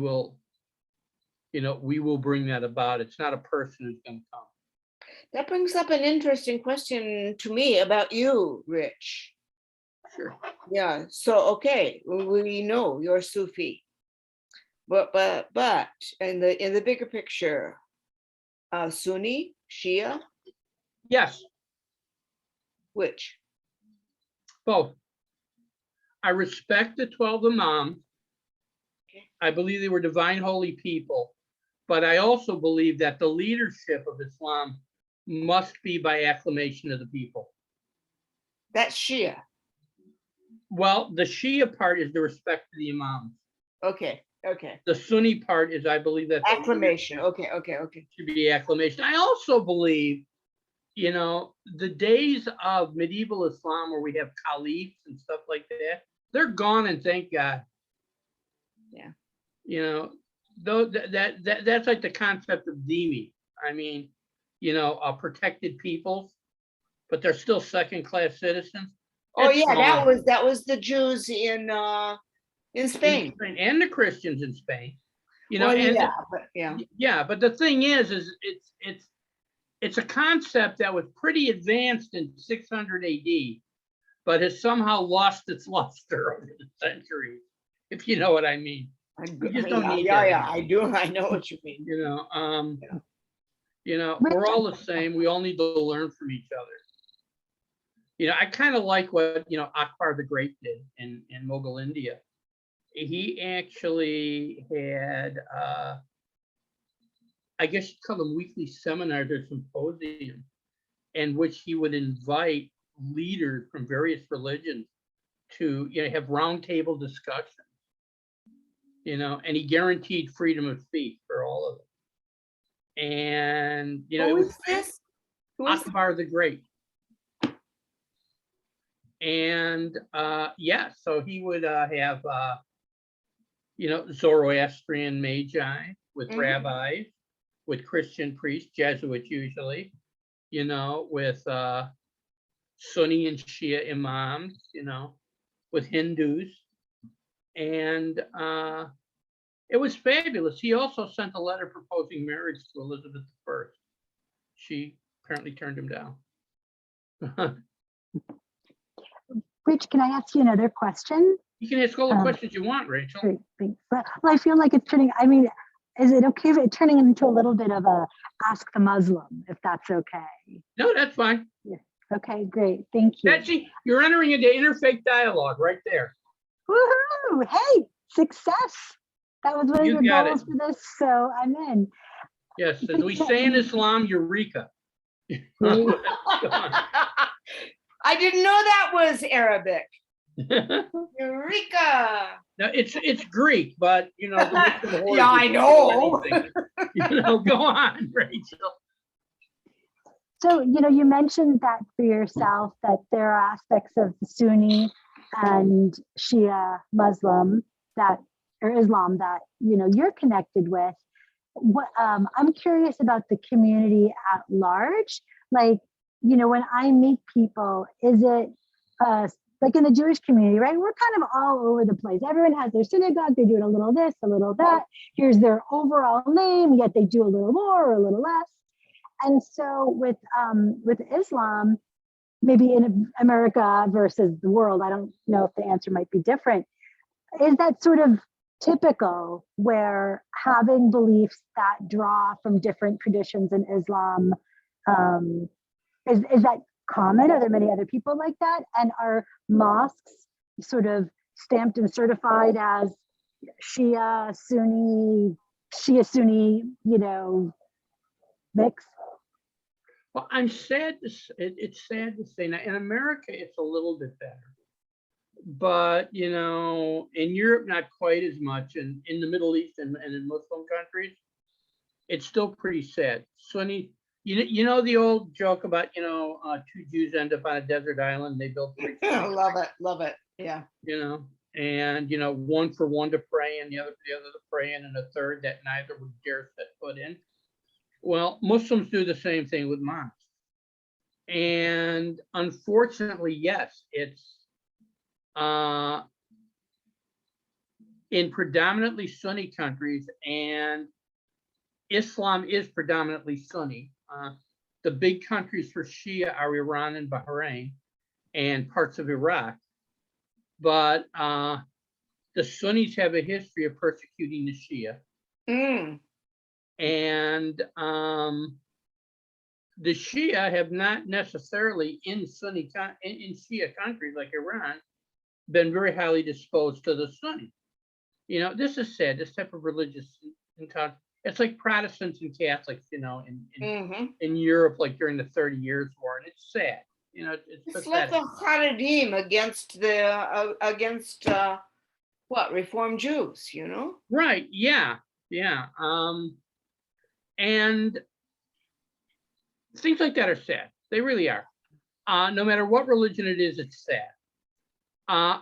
will bring that about. It's not a person who's going to come. That brings up an interesting question to me about you, Rich. Sure. Yeah. So okay, we know you're Sufi, but in the bigger picture, Sunni, Shia, Yes, which? both. I respect the 12 Imams. Okay. I believe they were divine holy people, but I also believe that the leadership of Islam must be by acclamation of the people. That's Shia. Well, the Shia part is the respect to the Imams. Okay. The Sunni part is, I believe that Acclamation. Okay. should be acclamation. I also believe, you know, the days of medieval Islam where we have caliphs and stuff like that, they're gone, and thank God. Yeah. You know, though that's like the concept of dhimmi. I mean, you know, protected peoples, but they're still second-class citizens. Oh It's yeah, gone. that was the Jews in Spain. And the Christians in Spain. You know, Well, and yeah, but yeah. yeah, but the thing is it's a concept that was pretty advanced in 600 AD, but has somehow lost its luster over the centuries, if you know what I mean. We just don't need that Yeah, anymore. I do. I know what you mean. You know, Yeah. you know, we're all the same. We all need to learn from each other. You know, I kind of like what, you know, Akbar the Great did in Mughal India. He actually had, I guess you'd call them weekly seminars or symposiums, in which he would invite leaders from various religions to, you know, have roundtable discussions. You know, and he guaranteed freedom of speech for all of them. And you know, Who it was is this? Who is Akbar the Great. And yeah, so he would have you know, Zoroastrian magi with Mhm. rabbis, with Christian priests, Jesuits usually, you know, with Sunni and Shia imams, you know, with Hindus. And it was fabulous. He also sent a letter proposing marriage to Elizabeth I. She apparently turned him down. Rich, can I ask you another question? You can ask all the questions you want, Rachel. Great, thanks. Well, I feel like it's turning, I mean, is it okay if it's turning into a little bit of a ask the Muslim, if that's okay? No, that's fine. Okay, great, thank you. Betsy, you're entering into interfaith dialogue right there. Woohoo! Hey, success. That was one of You your got goals it. for this, so I'm in. Yes, as we say in Islam, Eureka. Great. I didn't know that was Arabic. No, Eureka! it's Greek, but you know, the Muslim hordes Yeah, I would do know. anything. You know, go on, Rachel. So, you mentioned that for yourself, that there are aspects of the Sunni and Shia Muslim or Islam that, you're connected with. What I'm curious about the community at large. Like, when I meet people, is it like in the Jewish community, right? We're kind of all over the place. Everyone has their synagogue. They do it a little this, a little that. Here's their overall name, yet they do a little more or a little less. And so with Islam, maybe in America versus the world, I don't know if the answer might be different. Is that sort of typical, where having beliefs that draw from different traditions in Islam, is that common? Are there many other people like that? And are mosques sort of stamped and certified as Shia, Sunni, mix? Well, I'm sad to it's sad to say now in America it's a little bit better, but you know, in Europe not quite as much, and in the Middle East and in Muslim countries, it's still pretty sad. Sunni, you know the old joke about two Jews end up on a desert island. They built three. Love it. Yeah. And one for one to pray, and the other for the other to pray in, and a third that neither would dare set foot in. Well, Muslims do the same thing with mosques. And unfortunately, yes, it's in predominantly Sunni countries, and Islam is predominantly Sunni. The big countries for Shia are Iran and Bahrain and parts of Iraq. But the Sunnis have a history of persecuting the Shia. Mm. And the Shia have not necessarily in Shia countries like Iran been very highly disposed to the Sunni. This is sad. This type of religious encounter. It's like Protestants and Catholics, in Europe, like during the 30 Years' War, and it's sad. It's like the Haredim against Reform Jews, Right? Yeah. And things like that are sad. They really are. No matter what religion it is, it's sad.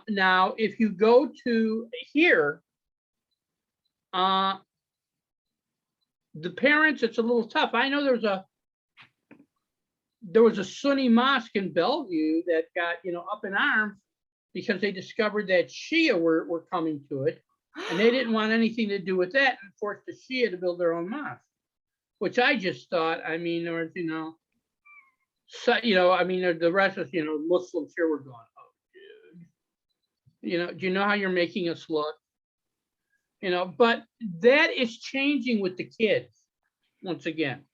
Now, if you go to here, the parents, it's a little tough. I know there was a Sunni mosque in Bellevue that got up in arms because they discovered that Shia were coming to it, and they didn't want anything to do with that, and forced the Shia to build their own mosque. Which I just thought, the rest of us, Muslims here were going, oh, dude, do you know how you're making us look? But that is changing with the kids once again.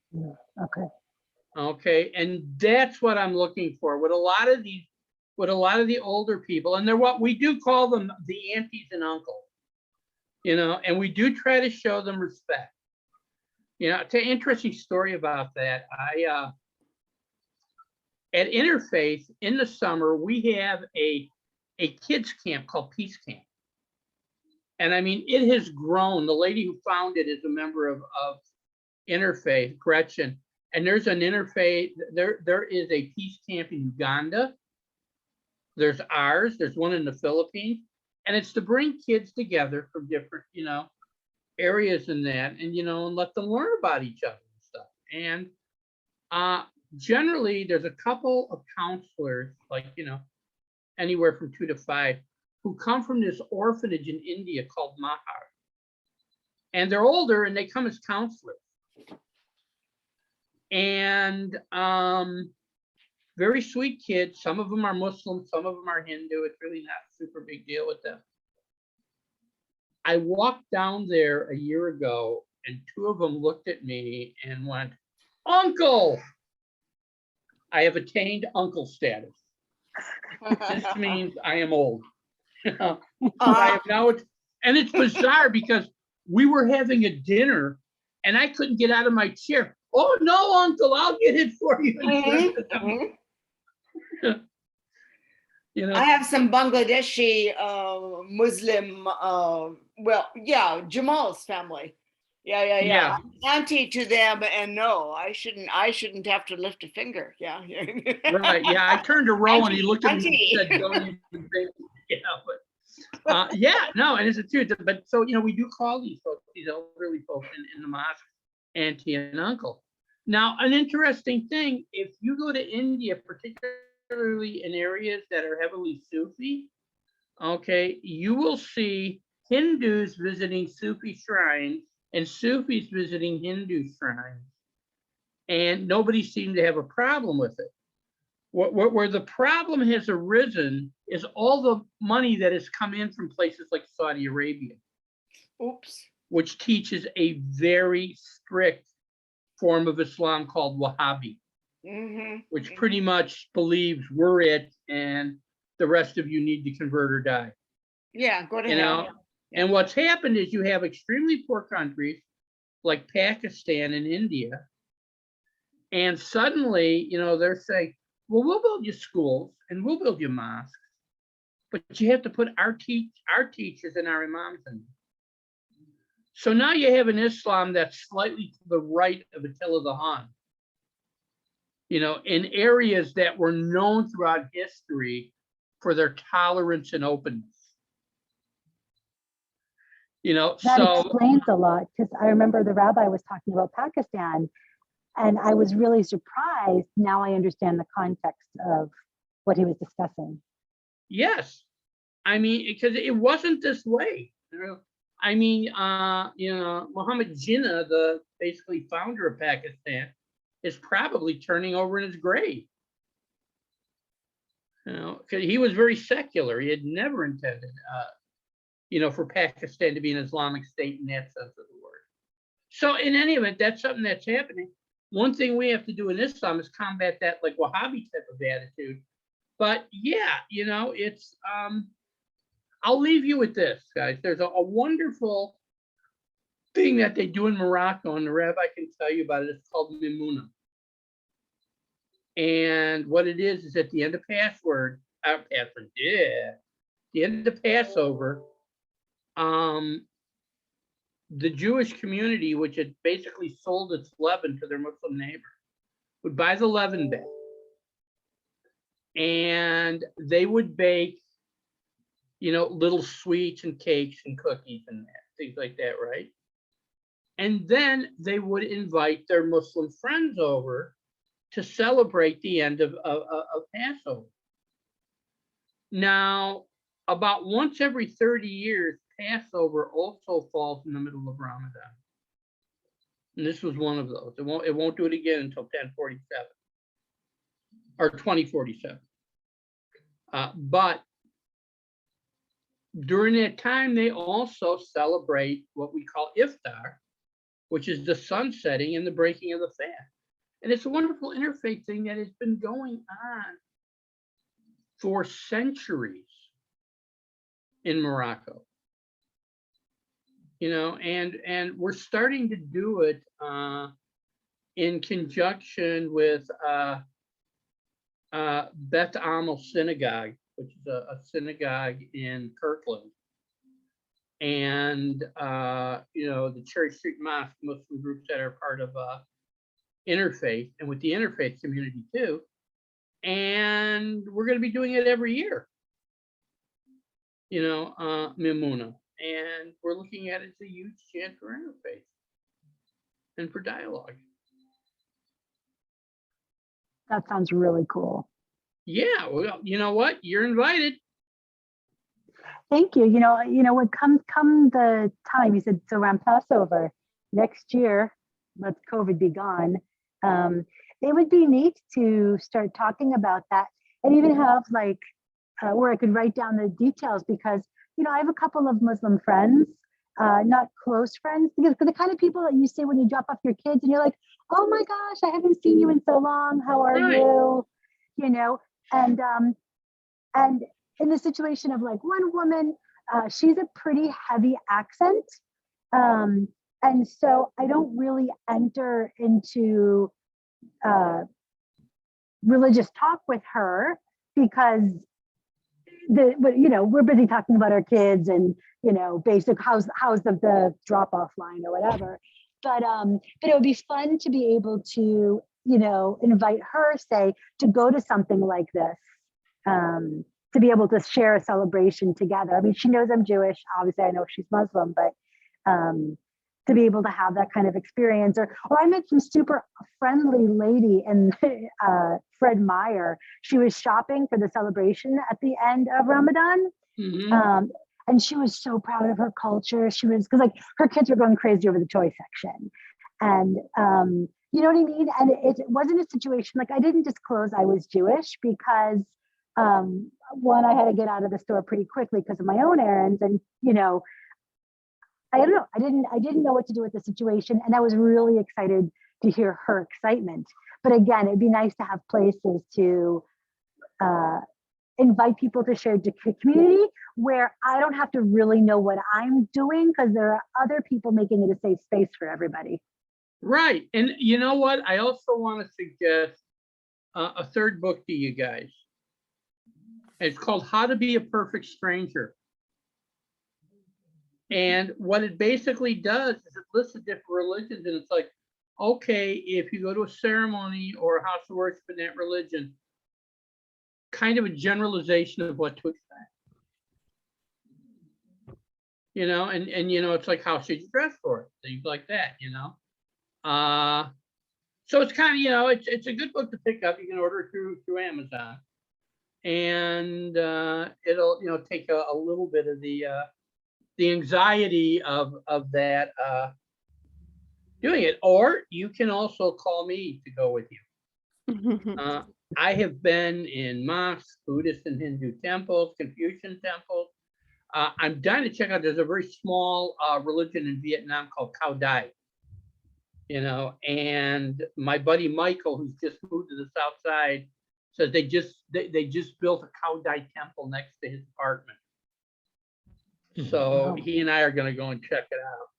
Okay, and that's what I'm looking for with a lot of the older people, and they're what we do call them, the aunties and uncles, and we do try to show them respect. It's an interesting story about that. At Interfaith in the summer, we have a kids camp called Peace Camp. And it has grown. The lady who founded it is a member of Interfaith, Gretchen. And there's an Interfaith, there is a Peace Camp in Uganda. There's ours, there's one in the Philippines. And it's to bring kids together from different, areas in that, and and let them learn about each other and stuff. And generally there's a couple of counselors, like anywhere from 2 to 5, who come from this orphanage in India called Mahar, and they're older and they come as counselors. And very sweet kids. Some of them are Muslim, some of them are Hindu. It's really not a super big deal with them. I walked down there a year ago, and 2 of them looked at me and went, "Uncle!" I have attained uncle status. This means I am old. I have now, and it's bizarre because we were having a dinner, and I couldn't get out of my chair. "Oh no, uncle, I'll get it for you." You know, I have some Bangladeshi Muslim, Jamal's family. Yeah. yeah, I'm auntie to them, and no, I shouldn't have to lift a finger. Yeah. right. Yeah, I turned to Ro and he looked at me Auntie. and said, "Don't even think." Yeah, but yeah, no, and it's a truth. But so we do call these folks, these elderly folks in the mosque, auntie and uncle. Now, an interesting thing: if you go to India, particularly in areas that are heavily Sufi, okay, you will see Hindus visiting Sufi shrines and Sufis visiting Hindu shrines, and nobody seemed to have a problem with it. Where the problem has arisen is all the money that has come in from places like Saudi Arabia, Oops. which teaches a very strict form of Islam called Wahhabi, which pretty much believes we're it and the rest of you need to convert or die. Yeah, go to hell. And what's happened is you have extremely poor countries like Pakistan and India, and suddenly, they're saying, well, we'll build you schools and we'll build you mosques, but you have to put our teachers and our imams in. So now you have an Islam that's slightly to the right of Attila the Hun, in areas that were known throughout history for their tolerance and openness. That explains a lot, because I remember the rabbi was talking about Pakistan, and I was really surprised. Now I understand the context of what he was discussing. Yes. I mean, because it wasn't this way. I mean, Muhammad Jinnah, the basically founder of Pakistan, is probably turning over in his grave. Because he was very secular. He had never intended, for Pakistan to be an Islamic state in that sense of the word. So in any event, that's something that's happening. One thing we have to do in Islam is combat that like Wahhabi type of attitude. But yeah, it's, I'll leave you with this, guys. There's a wonderful thing that they do in Morocco, and the rabbi can tell you about it. It's called Mimuna. And what it is at the end of Passover, the end of Passover, the Jewish community, which had basically sold its leaven to their Muslim neighbor, would buy the leaven back. And they would bake, little sweets and cakes and cookies and things like that, right? And then they would invite their Muslim friends over to celebrate the end of Passover. Now, about once every 30 years, Passover also falls in the middle of Ramadan. And this was one of those. It won't do it again until 1047 or 2047. But during that time, they also celebrate what we call iftar, which is the sun setting and the breaking of the fast. And it's a wonderful interfaith thing that has been going on for centuries in Morocco. And we're starting to do it in conjunction with Bet Alef Synagogue, which is a synagogue in Kirkland, and the Cherry Street Mosque, Muslim groups that are part of interfaith, and with the interfaith community too. And we're going to be doing it every year, Mimuna. And we're looking at it as a huge chance for interfaith and for dialogue. That sounds really cool. Yeah, well, you know what? You're invited. Thank you. When come the time, you said, so around Passover next year, let COVID be gone. It would be neat to start talking about that, and even have where I could write down the details, because I have a couple of Muslim friends, not close friends, because the kind of people that you see when you drop off your kids and you're like, oh my gosh, I haven't seen you in so long. How are you? And in the situation of one woman, she's a pretty heavy accent. And so I don't really enter into religious talk with her, because we're busy talking about our kids and, basic how's the drop off line or whatever. But it would be fun to be able to, invite her, say, to go to something like this, to be able to share a celebration together. I mean, she knows I'm Jewish. Obviously, I know she's Muslim, but to be able to have that kind of experience, or I met some super friendly lady and Fred Meyer. She was shopping for the celebration at the end of Ramadan. Mhm. And she was so proud of her culture. She was, because like her kids were going crazy over the toy section. And you know what I mean? And it wasn't a situation, like I didn't disclose I was Jewish because one, I had to get out of the store pretty quickly because of my own errands. And, I don't know, I didn't know what to do with the situation. And I was really excited to hear her excitement. But again, it'd be nice to have places to invite people to share community where I don't have to really know what I'm doing because there are other people making it a safe space for everybody. Right. And you know what? I also want to suggest a third book to you guys. It's called How to Be a Perfect Stranger. And what it basically does is it lists the different religions, and it's like, okay, if you go to a ceremony or a house of worship in that religion, kind of a generalization of what to expect. And it's like, how should you dress for it? Things like that, So it's kind of, it's a good book to pick up. You can order it through Amazon. And it'll take a little bit of the anxiety of that doing it. Or you can also call me to go with you. I have been in mosques, Buddhist and Hindu temples, Confucian temples. I'm dying to check out, there's a very small religion in Vietnam called Cao Dai. And my buddy Michael, who's just moved to the South Side, says they just built a Cao Dai temple next to his apartment. So he and I are going to go and check it out.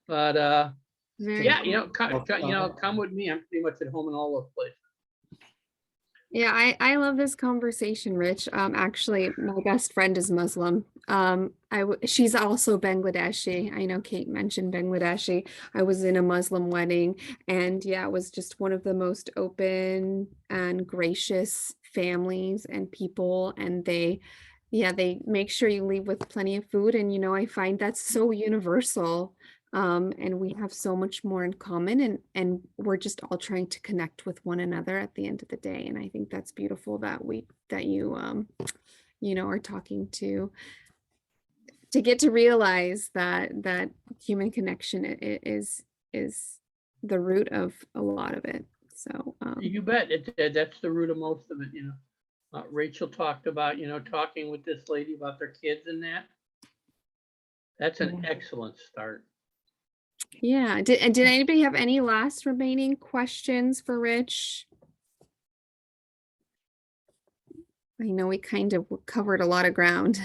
But yeah, come with me. I'm pretty much at home in all those places. Yeah, I love this conversation, Rich. Actually, my best friend is Muslim. She's also Bangladeshi. I know Kate mentioned Bangladeshi. I was in a Muslim wedding, and yeah, it was just one of the most open and gracious families and people. And they make sure you leave with plenty of food. And I find that's so universal. And we have so much more in common, and we're just all trying to connect with one another at the end of the day. And I think that's beautiful that you are talking to get to realize that human connection is the root of a lot of it. So you bet that's the root of most of it. Rachel talked about talking with this lady about their kids and that's an excellent start. Yeah. Did anybody have any last remaining questions for Rich? I know we kind of covered a lot of ground.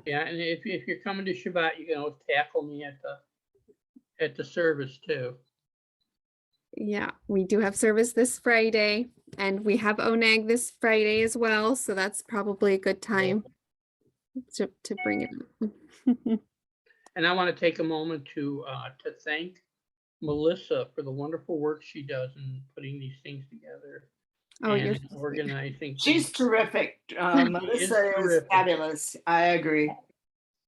Yeah, and if you're coming to Shabbat, you can always tackle me at the service too. Yeah, we do have service this Friday, and we have Oneg this Friday as well, so that's probably a good time to bring it up. And I want to take a moment to thank Melissa for the wonderful work she does in putting these things together. Oh, you're organizing. She's terrific. Melissa is fabulous. I agree.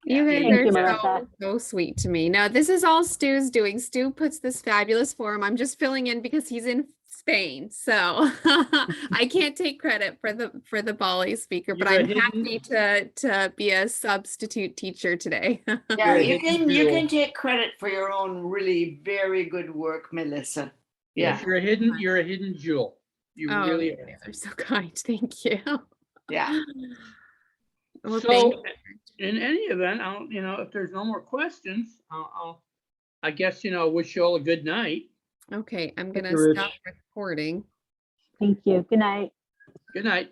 You guys Thank you, are so sweet to me. No, this is all Stu's doing. Stu puts this fabulous forum. I'm just filling in because he's in Spain, so I can't take credit for the Bali speaker, but I'm happy to be a substitute teacher today. Yeah, you can take credit for your own really very good work, Melissa. Yeah, you're a hidden jewel. You really are. You guys are so kind. Thank you. Yeah. Well, so in any event, I'll if there's no more questions, I guess wish you all a good night. Okay, I'm gonna stop recording. Thank you. Good night. Good night.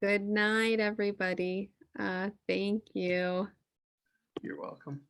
Good night, everybody. Thank you. You're welcome.